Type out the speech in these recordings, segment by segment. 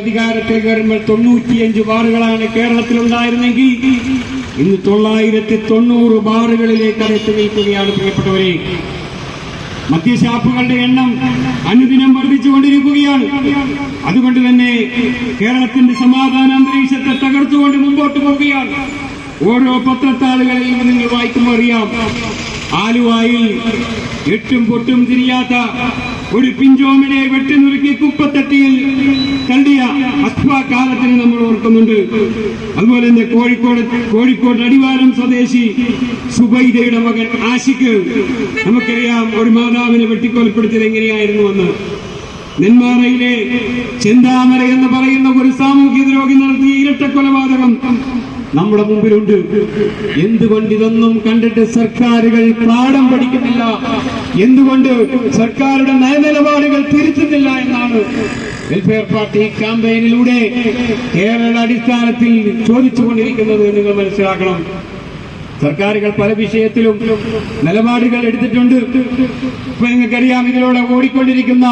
അധികാരത്തിൽ കയറുമ്പോൾ 95 ബാറുകളാണ് കേരളത്തിലുണ്ടായിരുന്നെങ്കിൽ ഇന്ന് 990 ബാറുകളിലേക്ക് എത്തി നിൽക്കുകയാണ്. പ്രിയപ്പെട്ടവരെ, മദ്യഷാപ്പുകളുടെ എണ്ണം അനുദിനം വർദ്ധിച്ചുകൊണ്ടിരിക്കുകയാണ്. അതുകൊണ്ട് തന്നെ കേരളത്തിന്റെ സമാധാന അന്തരീക്ഷത്തെ തകർത്തുകൊണ്ട് മുമ്പോട്ട് പോവുകയാണ്. ഓരോ പത്രത്താളുകളിൽ നിങ്ങൾ വായിക്കുമ്പോൾ അറിയാം, ആലുവായിൽ എട്ടും പൊട്ടും തിരിയാത്ത ഒരു പിഞ്ചോമിനെ വെട്ടിനുറുക്കി കുപ്പത്തട്ടിയിൽ തള്ളിയ അസ്വാകാലത്തിന് നമ്മൾ ഓർക്കുന്നുണ്ട്. അതുപോലെ തന്നെ കോഴിക്കോട് അടിവാരം സ്വദേശി സുബൈദയുടെ മകൻ ആഷിഖ്, നമുക്കറിയാം ഒരു മാതാവിനെ വെട്ടിക്കൊലപ്പെടുത്തിയത് എങ്ങനെയായിരുന്നുവെന്ന്. നെന്മാറയിലെ ചെന്താമര എന്ന് പറയുന്ന ഒരു സാമൂഹ്യ ദ്രോഹി നടത്തിയ ഇരട്ടക്കൊലപാതകം നമ്മുടെ മുമ്പിലുണ്ട്. എന്തുകൊണ്ട് ഇതൊന്നും കണ്ടിട്ട് സർക്കാരുകൾ പാഠം പഠിക്കുന്നില്ല? എന്തുകൊണ്ട് സർക്കാരുടെ നയനിലപാടുകൾ തിരുത്തുന്നില്ല എന്നാണ് വെൽഫെയർ പാർട്ടി ക്യാമ്പയിനിലൂടെ കേരള അടിസ്ഥാനത്തിൽ ചോദിച്ചുകൊണ്ടിരിക്കുന്നത്. നിങ്ങൾ മനസ്സിലാക്കണം, സർക്കാരുകൾ പല വിഷയത്തിലും നിലപാടുകൾ എടുത്തിട്ടുണ്ട്. ഇപ്പൊ നിങ്ങൾക്കറിയാം, ഇതിലൂടെ ഓടിക്കൊണ്ടിരിക്കുന്ന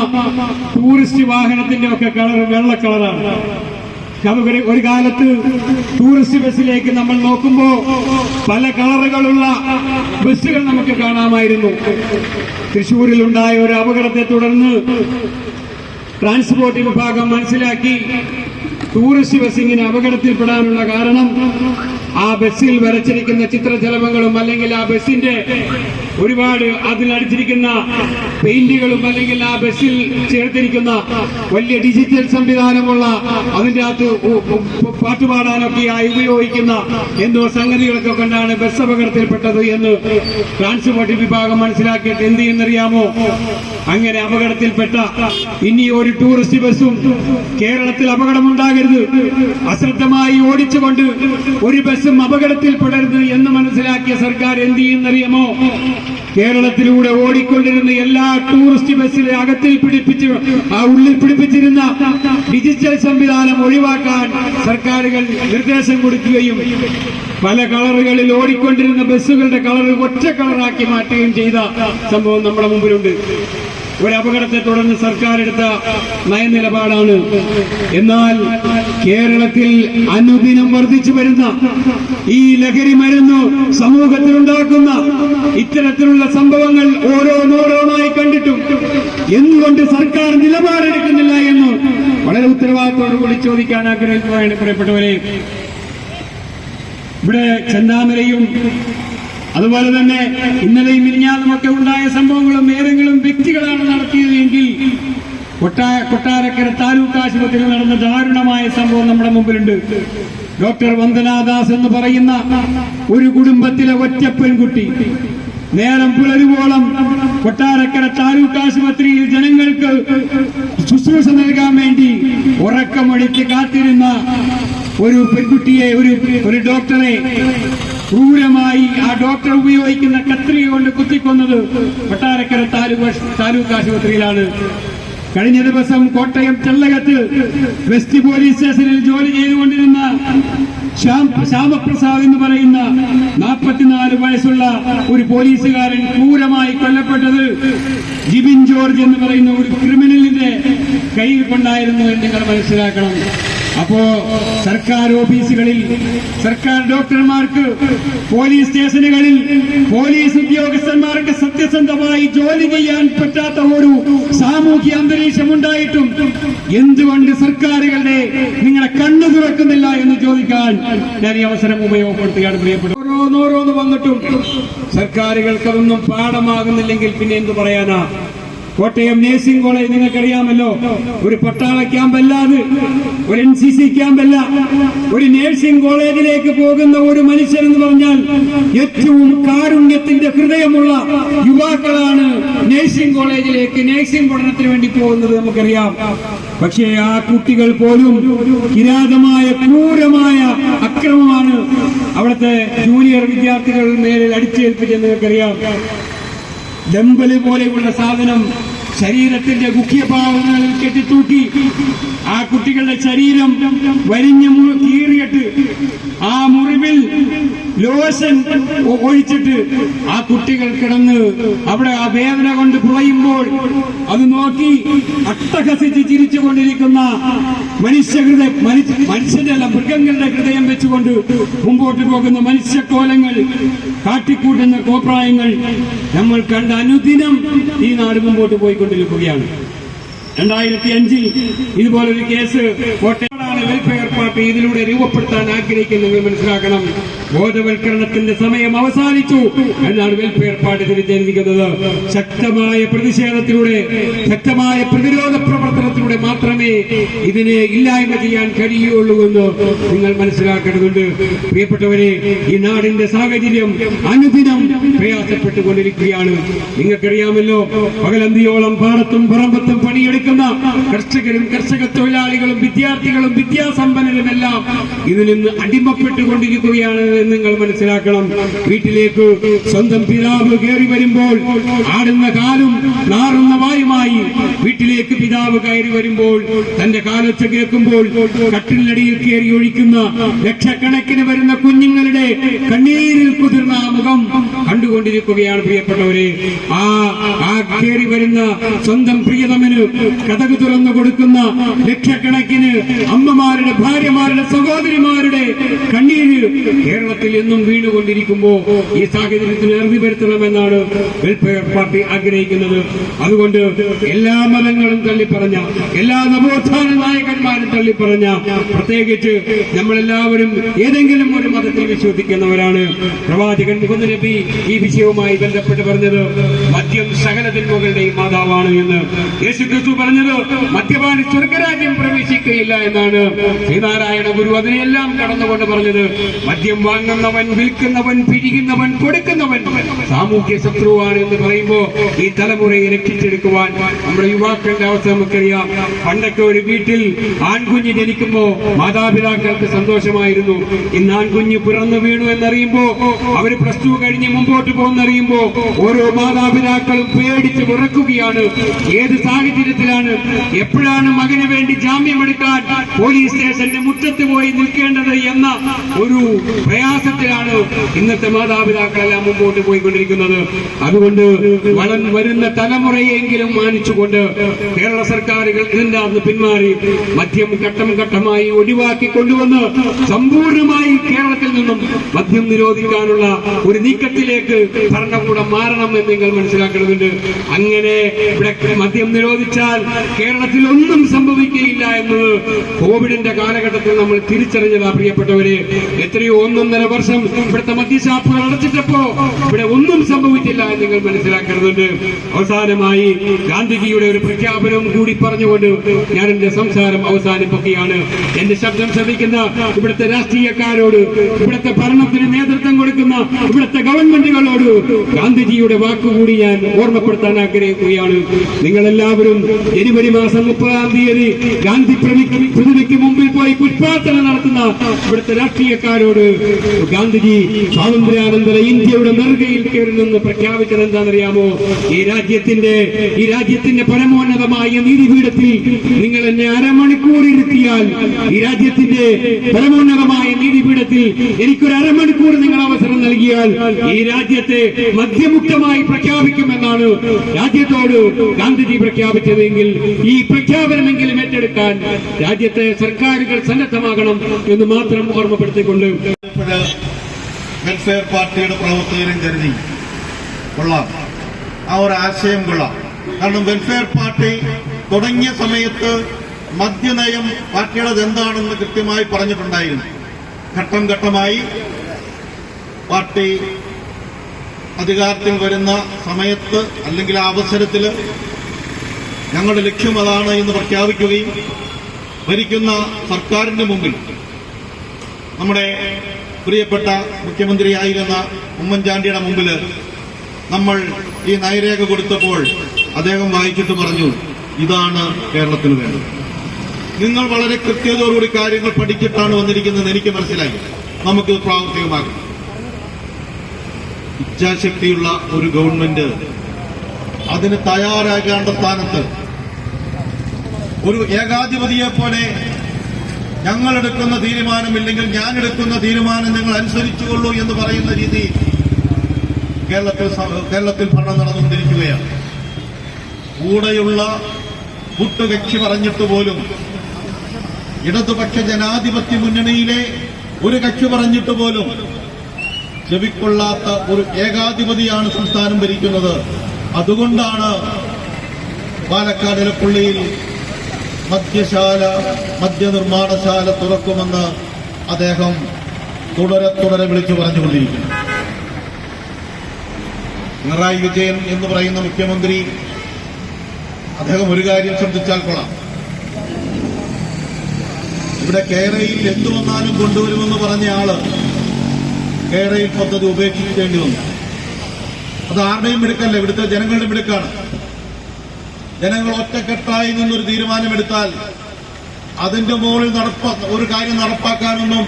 ടൂറിസ്റ്റ് വാഹനത്തിന്റെ ഒക്കെ കളർ വെള്ള കളറാണ്. ഒരു കാലത്ത് ടൂറിസ്റ്റ് ബസ്സിലേക്ക് നമ്മൾ നോക്കുമ്പോൾ പല കളറുകളുള്ള ബസ്സുകൾ നമുക്ക് കാണാമായിരുന്നു. തൃശ്ശൂരിലുണ്ടായ ഒരു അപകടത്തെ തുടർന്ന് ട്രാൻസ്പോർട്ട് വിഭാഗം മനസ്സിലാക്കി ടൂറിസ്റ്റ് ബസ് ഇങ്ങനെ അപകടത്തിൽപ്പെടാനുള്ള കാരണം ആ ബസ്സിൽ വരച്ചിരിക്കുന്ന ചിത്രശലഭങ്ങളും അല്ലെങ്കിൽ ആ ബസ്സിന്റെ ഒരുപാട് അതിലടിച്ചിരിക്കുന്ന പെയിന്റുകളും അല്ലെങ്കിൽ ആ ബസ്സിൽ ചേർത്തിരിക്കുന്ന വലിയ ഡിജിറ്റൽ സംവിധാനമുള്ള അതിന്റെ അകത്ത് പാട്ടുപാടാനൊക്കെയായി ഉപയോഗിക്കുന്ന എന്തോ സംഗതികളൊക്കെ കൊണ്ടാണ് ബസ് അപകടത്തിൽപ്പെട്ടത് എന്ന് ട്രാൻസ്പോർട്ട് വിഭാഗം മനസ്സിലാക്കിയിട്ട് എന്ത് ചെയ്യുന്നറിയാമോ? അങ്ങനെ അപകടത്തിൽപ്പെട്ട ഇനി ഒരു ടൂറിസ്റ്റ് ബസ്സും കേരളത്തിൽ അപകടമുണ്ടാകരുത്, അശ്രദ്ധമായി ഓടിച്ചുകൊണ്ട് ഒരു ബസ്സും അപകടത്തിൽപ്പെടരുത് എന്ന് മനസ്സിലാക്കിയ സർക്കാർ എന്ത് ചെയ്യുന്നറിയാമോ? കേരളത്തിലൂടെ ഓടിക്കൊണ്ടിരുന്ന എല്ലാ ടൂറിസ്റ്റ് ബസ്സിലെ അകത്തിൽ ഉള്ളിൽ പിടിപ്പിച്ചിരുന്ന ഡിജിറ്റൽ സംവിധാനം ഒഴിവാക്കാൻ സർക്കാരുകൾ നിർദ്ദേശം കൊടുക്കുകയും പല കളറുകളിൽ ഓടിക്കൊണ്ടിരുന്ന ബസ്സുകളുടെ കളർ ഒറ്റ കളറാക്കി മാറ്റുകയും ചെയ്ത സംഭവം നമ്മുടെ മുമ്പിലുണ്ട്. ഒരു അപകടത്തെ തുടർന്ന് സർക്കാർ എടുത്ത നയനിലപാടാണ്. എന്നാൽ കേരളത്തിൽ അനുദിനം വർദ്ധിച്ചു വരുന്ന ഈ ലഹരി മരുന്ന് സമൂഹത്തിൽ ഉണ്ടാക്കുന്ന ഇത്തരത്തിലുള്ള സംഭവങ്ങൾ ഓരോന്നോരോന്നായി കണ്ടിട്ടും എന്തുകൊണ്ട് സർക്കാർ നിലപാടെടുക്കുന്നില്ല എന്ന് വളരെ ഉത്തരവാദിത്തോടുകൂടി ചോദിക്കാൻ ആഗ്രഹിക്കുകയാണ്. പ്രിയപ്പെട്ടവരെ, ഇവിടെ ചെന്താമരയും അതുപോലെ തന്നെ ഇന്നലെയും മിനിഞ്ഞാന്നുമൊക്കെ ഉണ്ടായ സംഭവങ്ങളും ഏതെങ്കിലും വ്യക്തികളാണ് നടത്തിയതെങ്കിൽ കൊട്ടാരക്കര താലൂക്ക് ആശുപത്രിയിൽ നടന്ന ദാരുണമായ സംഭവം നമ്മുടെ മുമ്പിലുണ്ട്. ഡോക്ടർ വന്ദനാദാസ് എന്ന് പറയുന്ന ഒരു കുടുംബത്തിലെ ഒറ്റ പെൺകുട്ടി നേരം പുലരുവോളം കൊട്ടാരക്കര താലൂക്ക് ആശുപത്രിയിൽ ജനങ്ങൾക്ക് ശുശ്രൂഷ നൽകാൻ വേണ്ടി ഉറക്കമൊഴിച്ച് കാത്തിരുന്ന ഒരു പെൺകുട്ടിയെ, ഒരു ഡോക്ടറെ ക്രൂരമായി ആ ഡോക്ടർ ഉപയോഗിക്കുന്ന കത്രിക കൊണ്ട് കുത്തിക്കൊന്നത് കൊട്ടാരക്കര താലൂക്ക് ആശുപത്രിയിലാണ്. കഴിഞ്ഞ ദിവസം കോട്ടയം ചെള്ളകത്ത് വെസ്റ്റ് പോലീസ് സ്റ്റേഷനിൽ ജോലി ചെയ്തുകൊണ്ടിരുന്ന ശ്യാമപ്രസാദ് എന്ന് പറയുന്ന 44 വയസ്സുള്ള ഒരു പോലീസുകാരൻ ക്രൂരമായി കൊല്ലപ്പെട്ടത് ജിബിൻ ജോർജ് എന്ന് പറയുന്ന ഒരു ക്രിമിനലിന്റെ കൈ കൊണ്ടായിരുന്നു എന്ന് നിങ്ങൾ മനസ്സിലാക്കണം. അപ്പോ സർക്കാർ ഓഫീസുകളിൽ, സർക്കാർ ഡോക്ടർമാർക്ക്, പോലീസ് സ്റ്റേഷനുകളിൽ പോലീസ് ഉദ്യോഗസ്ഥന്മാർക്ക് സത്യസന്ധമായി ജോലി ചെയ്യാൻ പറ്റാത്ത ഒരു സാമൂഹ്യ അന്തരീക്ഷം ഉണ്ടായിട്ടും എന്തുകൊണ്ട് സർക്കാരുകളുടെ നിങ്ങളെ കണ്ണു തുറക്കുന്നില്ല എന്ന് ചോദിക്കാൻ ഞാൻ ഈ അവസരം ഉപയോഗപ്പെടുത്തുകയാണ്. പ്രിയപ്പെട്ട ഓരോന്നോരോന്ന് വന്നിട്ടും സർക്കാരുകൾക്ക് അതൊന്നും പാഠമാകുന്നില്ലെങ്കിൽ പിന്നെ എന്തു പറയാനാ? കോട്ടയം നഴ്സിംഗ് കോളേജ് നിങ്ങൾക്കറിയാമല്ലോ, ഒരു പട്ടാള ക്യാമ്പല്ലാതെ, ഒരു NCC ക്യാമ്പല്ല, ഒരു നഴ്സിംഗ് കോളേജിലേക്ക് പോകുന്ന ഒരു മനുഷ്യൻ എന്ന് പറഞ്ഞാൽ ഏറ്റവും കാരുണ്യത്തിന്റെ ഹൃദയമുള്ള യുവാക്കളാണ് നഴ്സിംഗ് കോളേജിലേക്ക് നഴ്സിംഗ് പഠനത്തിന് വേണ്ടി പോകുന്നത്, നമുക്കറിയാം. പക്ഷേ ആ കുട്ടികൾ പോലും കിരാതമായ ക്രൂരമായ അക്രമമാണ് അവിടുത്തെ ജൂനിയർ വിദ്യാർത്ഥികൾ മേലിൽ അടിച്ചേൽപ്പിച്ചെന്ന് നിങ്ങൾക്കറിയാം. ഡംബല് പോലെയുള്ള സാധനം ശരീരത്തിന്റെ മുഖ്യഭാഗങ്ങളിൽ കെട്ടിത്തൂക്കി ആ കുട്ടികളുടെ ശരീരം വരിഞ്ഞ് കീറിയിട്ട് ആ മുറിവിൽ ലോഷൻ ഒഴിച്ചിട്ട് ആ കുട്ടികൾ കിടന്ന് അവിടെ ആ വേദന കൊണ്ട് പുളയുമ്പോൾ അത് നോക്കി അട്ടഹസിച്ച് ചിരിച്ചുകൊണ്ടിരിക്കുന്ന മനുഷ്യന്റെ അല്ല മൃഗങ്ങളുടെ ഹൃദയം വെച്ചുകൊണ്ട് മുമ്പോട്ട് പോകുന്ന മനുഷ്യക്കോലങ്ങൾ, കാട്ടിക്കൂട്ടുന്ന കോപ്രായങ്ങൾ നമ്മൾ കണ്ട അനുദിനം ഈ നാട് മുമ്പോട്ട് പോയിക്കൊണ്ടിരിക്കുകയാണ്. 2005 ഇതുപോലൊരു കേസ് കോട്ടയമാണ് വെൽഫെയർ പാർട്ടി ഇതിലൂടെ രൂപപ്പെടുത്താൻ ആഗ്രഹിക്കുന്നത് മനസ്സിലാക്കണം. ബോധവൽക്കരണത്തിന്റെ സമയം അവസാനിച്ചു എന്നാണ് വെൽഫെയർ പാർട്ടി തിരിച്ചറിയിക്കുന്നത്. ശക്തമായ പ്രതിഷേധത്തിലൂടെ, ശക്തമായ പ്രതിരോധ പ്രവർത്തനത്തിലൂടെ മാത്രമേ ഇതിനെ ഇല്ലായ്മ ചെയ്യാൻ കഴിയുള്ളൂ എന്ന് നിങ്ങൾ മനസ്സിലാക്കേണ്ടതുണ്ട്. പ്രിയപ്പെട്ടവരെ, ഈ നാടിന്റെ സാഹചര്യം അനുദിനം പ്രയാസപ്പെട്ടുകൊണ്ടിരിക്കുകയാണ്. നിങ്ങൾക്കറിയാമല്ലോ, പകലന്തിയോളം പാടത്തും പറമ്പത്തും പണിയെടുക്കുന്ന കർഷകരും കർഷക തൊഴിലാളികളും വിദ്യാർത്ഥികളും വിദ്യാസമ്പന്നരുമെല്ലാം ഇതിൽ നിന്ന് അടിമപ്പെട്ടുകൊണ്ടിരിക്കുകയാണ് എന്ന് നിങ്ങൾ മനസ്സിലാക്കണം. വീട്ടിലേക്ക് സ്വന്തം പിതാവ് കയറി വരുമ്പോൾ ആടുന്ന കാലും നാറുന്ന വായുമായി വീട്ടിലേക്ക് പിതാവ് കയറി വരുമ്പോൾ തന്റെ കാലൊച്ച കേൾക്കുമ്പോൾ കട്ടിലടിയിൽ കയറി ഒഴിക്കുന്ന ലക്ഷക്കണക്കിന് വരുന്ന കുഞ്ഞുങ്ങളുടെ കണ്ണീരിൽ കുതിർന്ന ആ മുഖം കണ്ടുകൊണ്ടിരിക്കുകയാണ്. പ്രിയപ്പെട്ടവരെ, ആ കയറി വരുന്ന സ്വന്തം പ്രിയതമന് കഥക് തുറന്നു കൊടുക്കുന്ന ലക്ഷക്കണക്കിന് അമ്മമാരുടെ, ഭാര്യമാരുടെ, സഹോദരിമാരുടെ കണ്ണീര് കേരളത്തിൽ എന്നും വീണുകൊണ്ടിരിക്കുമ്പോ ഈ സാഹചര്യത്തിന് അറുതി വരുത്തണമെന്നാണ് വെൽഫെയർ പാർട്ടി ആഗ്രഹിക്കുന്നത്. അതുകൊണ്ട് എല്ലാ മതങ്ങളും തള്ളിപ്പറഞ്ഞ, എല്ലാ നവോത്ഥാന നായകന്മാരും തള്ളിപ്പറഞ്ഞ, പ്രത്യേകിച്ച് നമ്മളെല്ലാവരും ഏതെങ്കിലും ഒരു മതത്തിൽ വിശ്വസിക്കുന്നവരാണ്. പ്രവാചകൻ മുഹമ്മദ് നബി ഈ വിഷയവുമായി ബന്ധപ്പെട്ട് പറഞ്ഞത് മദ്യം സകല തിന്മകളുടെയും മാതാവാണ് എന്ന്. യേശുക്രിസ്തു പറഞ്ഞത് മദ്യപാനി സ്വർഗരാജ്യം പ്രവേശിക്കുകയില്ല എന്നാണ്. ശ്രീനാരായണ ഗുരു അതിനെല്ലാം കടന്നുകൊണ്ട് പറഞ്ഞത് മദ്യം വാങ്ങുന്നവൻ, വിൽക്കുന്നവൻ, പിരിക്കുന്നവൻ, കൊടുക്കുന്നവൻ സാമൂഹ്യ ശത്രുവാണ് എന്ന് പറയുമ്പോൾ ഈ തലമുറയെ രക്ഷിച്ചെടുക്കുവാൻ നമ്മുടെ യുവാക്കളുടെ അവസ്ഥ നമുക്കറിയാം. പണ്ടൊക്കെ ഒരു വീട്ടിൽ ആൺകുഞ്ഞ് ജനിക്കുമ്പോ മാതാപിതാക്കൾക്ക് സന്തോഷമായിരുന്നു. ഇന്ന് ആൺകുഞ്ഞ് പിറന്നു വീണു എന്നറിയുമ്പോ, അവര് +2 കഴിഞ്ഞ് മുമ്പോട്ട് പോകുന്നറിയുമ്പോ ഓരോ മാതാപിതാക്കളും പേടിച്ച് വിറക്കുകയാണ്. ഏത് സാഹചര്യത്തിലാണ്, എപ്പോഴാണ് മകന് വേണ്ടി ജാമ്യമെടുക്കാൻ പോലീസ് സ്റ്റേഷന്റെ മുറ്റത്ത് പോയി നിൽക്കേണ്ടത് എന്ന ഒരു പ്രയാസത്തിലാണ് ഇന്നത്തെ മാതാപിതാക്കളെല്ലാം മുമ്പോട്ട് പോയിക്കൊണ്ടിരിക്കുന്നത്. അതുകൊണ്ട് വളർന്നു വരുന്ന തലമുറയെങ്കിലും മാനിച്ചുകൊണ്ട് കേരള സർക്കാരുകൾ ഇതിന്റെ അന്ന് പിന്മാറി മദ്യം ഘട്ടം ഘട്ടമായി ഒഴിവാക്കി കൊണ്ടുവന്ന് സമ്പൂർണമായി കേരളത്തിൽ നിന്നും മദ്യം നിരോധിക്കാനുള്ള ഒരു നീക്കത്തിലേക്ക് ഭരണകൂടം മാറണമെന്ന് നിങ്ങൾ മനസ്സിലാക്കേണ്ടതുണ്ട്. അങ്ങനെ ഇവിടെ മദ്യം നിരോധിച്ചാൽ കേരളത്തിൽ ഒന്നും സംഭവിക്കുകയില്ല എന്നത് കോവിഡിന്റെ കാലഘട്ടത്തിൽ നമ്മൾ തിരിച്ചറിഞ്ഞതാ. പ്രിയപ്പെട്ടവരെ, എത്രയോ 1.5 വർഷം ഇവിടുത്തെ മദ്യഷാപ്പുകൾ അടച്ചിട്ടപ്പോ ഇവിടെ ഒന്നും സംഭവിച്ചില്ല എന്ന് നിങ്ങൾ മനസ്സിലാക്കേണ്ടതുണ്ട്. അവസാനമായി ഗാന്ധിജിയുടെ ഒരു പ്രഖ്യാപനവും കൂടി പറഞ്ഞുകൊണ്ട് ഞാൻ എന്റെ സംസാരം അവസാനിപ്പിക്കുകയാണ്. എന്റെ ശബ്ദം ശ്രമിക്കുന്ന ഇവിടുത്തെ രാഷ്ട്രീയക്കാരോട്, ഇവിടുത്തെ ഭരണത്തിന് നേതൃത്വം കൊടുക്കുന്ന ഇവിടുത്തെ ഗവൺമെന്റുകളോട് ഗാന്ധിജിയുടെ വാക്കുകൂടി ഞാൻ ഓർമ്മപ്പെടുത്താൻ ആഗ്രഹിക്കുകയാണ്. നിങ്ങളെല്ലാവരും ജനുവരി മാസം 30-ാം തീയതി ഗാന്ധി പ്രതിമയ്ക്ക് മുമ്പിൽ പോയി പുഷ്പാർച്ചന നടത്തുന്ന ഇവിടുത്തെ രാഷ്ട്രീയക്കാരോട് ഗാന്ധിജി സ്വാതന്ത്ര്യാനന്തര ഇന്ത്യയുടെ നെറുകയിൽ കയറി നിന്ന് പ്രഖ്യാപിച്ചത് എന്താണെന്നറിയാമോ? ഈ രാജ്യത്തിന്റെ പരമോന്നതമായ നീതിപീഠത്തിൽ നിങ്ങൾ എന്നെ അരമണിക്കൂർ ഇരുത്തിയാൽ, ഈ രാജ്യത്തിന്റെ പരമോന്നതമായ നീതിപീഠത്തിൽ എനിക്കൊരു അരമണിക്കൂർ നിങ്ങൾ അവസരം നൽകിയാൽ ഈ രാജ്യത്തെ മദ്യമുക്തമായി പ്രഖ്യാപിക്കുമെന്നാണ് രാജ്യത്തോട് ഗാന്ധിജി പ്രഖ്യാപിച്ചതെങ്കിൽ ഈ പ്രഖ്യാപനമെങ്കിലും ഏറ്റെടുക്കാൻ രാജ്യത്തെ സർക്കാരുകൾ സന്നദ്ധമാകണം എന്ന് മാത്രം ഓർമ്മപ്പെടുത്തിക്കൊണ്ട് വെൽഫെയർ പാർട്ടിയുടെ പ്രവർത്തകരും കരുതി കൊള്ളാം, ആ ഒരു ആശയം കൊള്ളാം. കാരണം വെൽഫെയർ പാർട്ടി തുടങ്ങിയ സമയത്ത് മദ്യനയം പാർട്ടിയുടേത് എന്താണെന്ന് കൃത്യമായി പറഞ്ഞിട്ടുണ്ടായിരുന്നു. ഘട്ടം ഘട്ടമായി പാർട്ടി അധികാരത്തിൽ വരുന്ന സമയത്ത് അല്ലെങ്കിൽ ആ അവസരത്തിൽ ഞങ്ങളുടെ ലക്ഷ്യം അതാണ് എന്ന് പ്രഖ്യാപിക്കുകയും ഭരിക്കുന്ന സർക്കാരിന്റെ മുമ്പിൽ നമ്മുടെ പ്രിയപ്പെട്ട മുഖ്യമന്ത്രിയായിരുന്ന ഉമ്മൻചാണ്ടിയുടെ മുമ്പിൽ നമ്മൾ ഈ നയരേഖ കൊടുത്തപ്പോൾ അദ്ദേഹം വായിച്ചിട്ട് പറഞ്ഞു, ഇതാണ് കേരളത്തിന് വേണ്ടത്. നിങ്ങൾ വളരെ കൃത്യതയോടുകൂടി കാര്യങ്ങൾ പഠിച്ചിട്ടാണ് വന്നിരിക്കുന്നത് എനിക്ക് മനസ്സിലായി. നമുക്കിത് പ്രാവർത്തികമാക്കാം. ഇച്ഛാശക്തിയുള്ള ഒരു ഗവൺമെന്റ് അതിന് തയ്യാറാകേണ്ട സ്ഥാനത്ത് ഒരു ഏകാധിപതിയെ പോലെ ഞങ്ങൾ എടുക്കുന്ന തീരുമാനമില്ലെങ്കിൽ ഞാൻ എടുക്കുന്ന തീരുമാനം നിങ്ങൾ അനുസരിച്ചുകൊള്ളൂ എന്ന് പറയുന്ന രീതി കേരളത്തിൽ ഭരണം നടന്നുകൊണ്ടിരിക്കുകയാണ്. കൂടെയുള്ള കൂട്ടുകക്ഷി പറഞ്ഞിട്ട് പോലും ഇടതുപക്ഷ ജനാധിപത്യ മുന്നണിയിലെ ഒരു കക്ഷി പറഞ്ഞിട്ട് പോലും ചെവിക്കൊള്ളാത്ത ഒരു ഏകാധിപതിയാണ് സംസ്ഥാനം ഭരിക്കുന്നത്. അതുകൊണ്ടാണ് പാലക്കാട് ഇലപ്പുള്ളിയിൽ മദ്യനിർമ്മാണശാല തുറക്കുമെന്ന് അദ്ദേഹം തുടരെ വിളിച്ചു പറഞ്ഞുകൊണ്ടിരിക്കുന്നു. പിണറായി വിജയൻ എന്ന് പറയുന്ന മുഖ്യമന്ത്രി, അദ്ദേഹം ഒരു കാര്യം ശ്രദ്ധിച്ചാൽ കൊള്ളാം. ഇവിടെ കേരളയിൽ എന്തു വന്നാലും കൊണ്ടുവരുമെന്ന് പറഞ്ഞ ആള് കേരളയിൽ പദ്ധതി ഉപേക്ഷിക്കേണ്ടി വന്നു. അത് ആരുടെയും മിടുക്കല്ല, ഇവിടുത്തെ ജനങ്ങളുടെ മിടുക്കാണ്. ജനങ്ങൾ ഒറ്റക്കെട്ടായി നിന്നൊരു തീരുമാനമെടുത്താൽ അതിന്റെ മുകളിൽ ഒരു കാര്യം നടപ്പാക്കാനൊന്നും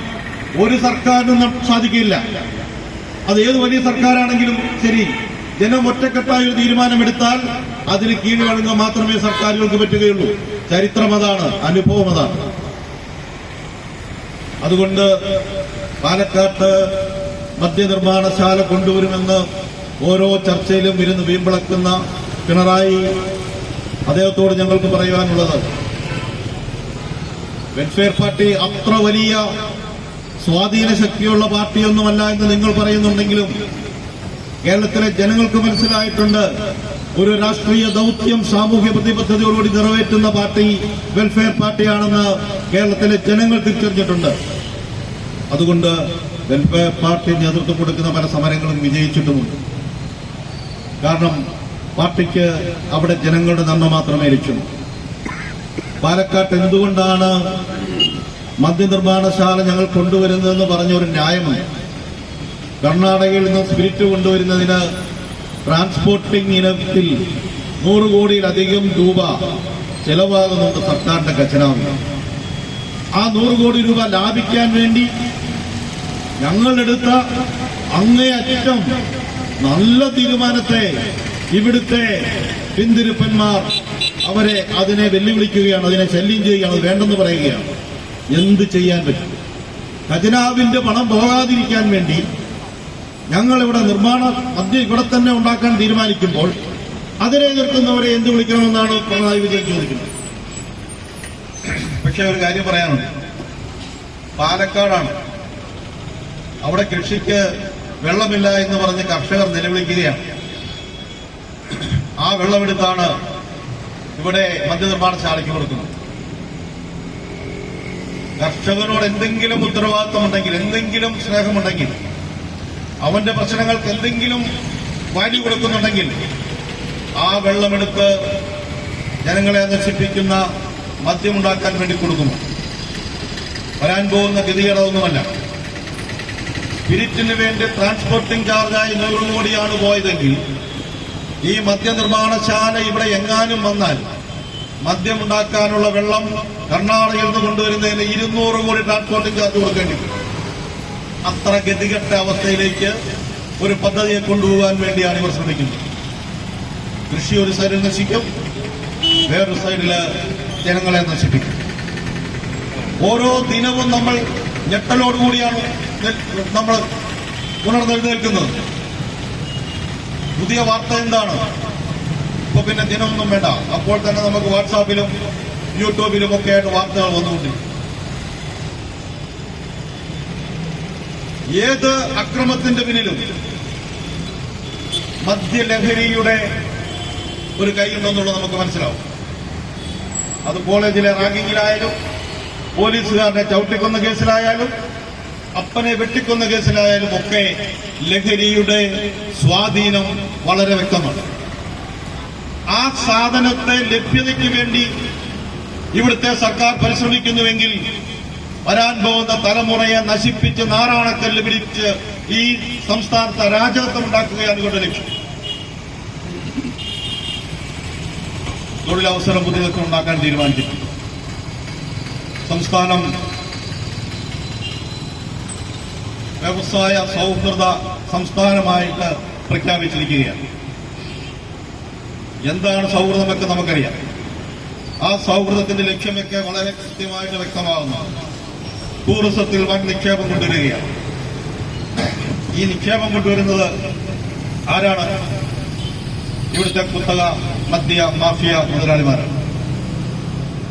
ഒരു സർക്കാരിനും സാധിക്കില്ല. അത് ഏത് വലിയ സർക്കാരാണെങ്കിലും ശരി, ജനം ഒറ്റക്കെട്ടായ ഒരു തീരുമാനമെടുത്താൽ അതിന് കീഴ്വഴങ്ങുക മാത്രമേ സർക്കാരുകൾക്ക് പറ്റുകയുള്ളൂ. ചരിത്രം അതാണ്, അനുഭവം അതാണ്. അതുകൊണ്ട് പാലക്കാട്ട് മദ്യനിർമ്മാണശാല കൊണ്ടുവരുമെന്ന് ഓരോ ചർച്ചയിലും ഇരുന്ന് വീമ്പിളക്കുന്ന പിണറായി, അദ്ദേഹത്തോട് ഞങ്ങൾക്ക് പറയുവാനുള്ളത്, വെൽഫെയർ പാർട്ടി അത്ര വലിയ സ്വാധീന ശക്തിയുള്ള പാർട്ടിയൊന്നുമല്ല എന്ന് നിങ്ങൾ പറയുന്നുണ്ടെങ്കിലും കേരളത്തിലെ ജനങ്ങൾക്ക് മനസ്സിലായിട്ടുണ്ട്, ഒരു രാഷ്ട്രീയ ദൌത്യം സാമൂഹ്യ പ്രതിബദ്ധതയോടുകൂടി നിറവേറ്റുന്ന പാർട്ടി വെൽഫെയർ പാർട്ടിയാണെന്ന് കേരളത്തിലെ ജനങ്ങൾ തിരിച്ചറിഞ്ഞിട്ടുണ്ട്. അതുകൊണ്ട് വെൽഫെയർ പാർട്ടി നേതൃത്വം കൊടുക്കുന്ന പല സമരങ്ങളും വിജയിച്ചിട്ടുമുണ്ട്. കാരണം പാർട്ടിക്ക് അവിടെ ജനങ്ങളുടെ നന്മ മാത്രമേ ലക്ഷ്യമുള്ളൂ. പാലക്കാട്ട് എന്തുകൊണ്ടാണ് മദ്യനിർമ്മാണശാല ഞങ്ങൾ കൊണ്ടുവരുന്നതെന്ന് പറഞ്ഞ ഒരു ന്യായമുണ്ട്. കർണാടകയിൽ നിന്ന് സ്പിരിറ്റ് കൊണ്ടുവരുന്നതിന് ട്രാൻസ്പോർട്ടിംഗ് ഇനത്തിൽ 100 കോടിയിലധികം രൂപ ചെലവാകുന്നുണ്ട് സർക്കാരിന്റെ ഖജനാവിൽ. ആ 100 കോടി രൂപ ലാഭിക്കാൻ വേണ്ടി ഞങ്ങളെടുത്ത അങ്ങേയറ്റം നല്ല തീരുമാനത്തെ ഇവിടുത്തെ പിന്തിരിപ്പന്മാർ അതിനെ വെല്ലുവിളിക്കുകയാണ്, അതിനെ ശല്യം ചെയ്യുകയാണ്, അത് വേണ്ടെന്ന് പറയുകയാണ്. എന്ത് ചെയ്യാൻ പറ്റും? ഖജനാവിന്റെ പണം പോകാതിരിക്കാൻ വേണ്ടി ഞങ്ങളിവിടെ മദ്യം ഇവിടെ തന്നെ ഉണ്ടാക്കാൻ തീരുമാനിക്കുമ്പോൾ അതിനെ എതിർക്കുന്നവരെ എന്ത് വിളിക്കണമെന്നാണ് പിണറായി വിജയൻ ചോദിക്കുന്നത്. പക്ഷെ ഒരു കാര്യം പറയാനുണ്ട്, പാലക്കാടാണ്, അവിടെ കൃഷിക്ക് വെള്ളമില്ല എന്ന് പറഞ്ഞ് കർഷകർ നിലവിളിക്കുകയാണ്. ആ വെള്ളമെടുത്താണ് ഇവിടെ മദ്യനിർമ്മാണശാലയ്ക്ക് കൊടുക്കുന്നത്. കർഷകനോട് എന്തെങ്കിലും ഉത്തരവാദിത്വമുണ്ടെങ്കിൽ, എന്തെങ്കിലും സ്നേഹമുണ്ടെങ്കിൽ, അവന്റെ പ്രശ്നങ്ങൾക്ക് എന്തെങ്കിലും വാല്യൂ കൊടുക്കുന്നുണ്ടെങ്കിൽ ആ വെള്ളമെടുത്ത് ജനങ്ങളെ നശിപ്പിക്കുന്ന മദ്യമുണ്ടാക്കാൻ വേണ്ടി കൊടുക്കുന്നു. വരാൻ പോകുന്ന ഗതികേടൊന്നുമല്ല. സ്പിരിറ്റിന് വേണ്ടി ട്രാൻസ്പോർട്ടിംഗ് ചാർജായി 100 കോടിയാണ് പോയതെങ്കിൽ ഈ മദ്യനിർമ്മാണശാല ഇവിടെ എങ്ങാനും വന്നാൽ മദ്യമുണ്ടാക്കാനുള്ള വെള്ളം കർണാടകയിൽ നിന്ന് കൊണ്ടുവരുന്നതിന് 200 കോടി ട്രാൻസ്പോർട്ടിംഗ് ചാർജ് കൊടുക്കേണ്ടി വരും. അത്ര ഗതികെട്ട അവസ്ഥയിലേക്ക് ഒരു പദ്ധതിയെ കൊണ്ടുപോകാൻ വേണ്ടിയാണ് ഇവർ ശ്രമിക്കുന്നത്. കൃഷി ഒരു സൈഡിൽ നശിക്കും, വേറൊരു സൈഡില് ജനങ്ങളെ നശിപ്പിക്കും. ഓരോ ദിനവും നമ്മൾ ഞെട്ടലോടുകൂടിയാണ് നമ്മൾ ഉണർന്നെഴുന്നേൽക്കുന്നത്. പുതിയ വാർത്ത എന്താണ്? ഇപ്പൊ പിന്നെ ദിനമൊന്നും വേണ്ട, അപ്പോൾ തന്നെ നമുക്ക് വാട്സാപ്പിലും യൂട്യൂബിലും ഒക്കെ ആയിട്ട് വാർത്തകൾ വന്നുകൊണ്ടിരിക്കും. ഏത് അക്രമത്തിന്റെ പിന്നിലും മദ്യലഹരിയുടെ ഒരു കൈയുണ്ടെന്നുള്ളത് നമുക്ക് മനസ്സിലാവും. അത് കോളേജിലെ റാഗിങ്ങിലായാലും, പോലീസുകാരനെ ചവിട്ടിക്കൊന്ന കേസിലായാലും, അപ്പനെ വെട്ടിക്കൊന്ന കേസിലായാലും ഒക്കെ ലഹരിയുടെ സ്വാധീനം വളരെ വ്യക്തമാണ്. ആ സാധനത്തെ ലഭ്യതയ്ക്ക് വേണ്ടി ഇവിടുത്തെ സർക്കാർ പരിശ്രമിക്കുന്നുവെങ്കിൽ വരാൻ പോകുന്ന തലമുറയെ നശിപ്പിച്ച് നാറാണക്കല്ല് പിടിച്ച് ഈ സംസ്ഥാനത്ത് അരാജകത്വം ഉണ്ടാക്കുകയാണ് ഇവരുടെ ലക്ഷ്യം. തൊഴിലവസരം പുതിയതൊക്കെ ഉണ്ടാക്കാൻ തീരുമാനിച്ചിട്ടുണ്ട്. സംസ്ഥാനം വ്യവസായ സൗഹൃദ സംസ്ഥാനമായിട്ട് പ്രഖ്യാപിച്ചിരിക്കുകയാണ്. എന്താണ് സൗഹൃദമൊക്കെ നമുക്കറിയാം. ആ സൗഹൃദത്തിന്റെ ലക്ഷ്യമൊക്കെ വളരെ കൃത്യമായിട്ട് വ്യക്തമാകുന്നു. ടൂറിസത്തിൽ വൻ നിക്ഷേപം കൊണ്ടുവരികയാണ്. ഈ നിക്ഷേപം കൊണ്ടുവരുന്നത് ആരാണ്? ഇവിടുത്തെ കുത്തക മദ്യ മാഫിയ മുതലാളിമാരാണ്.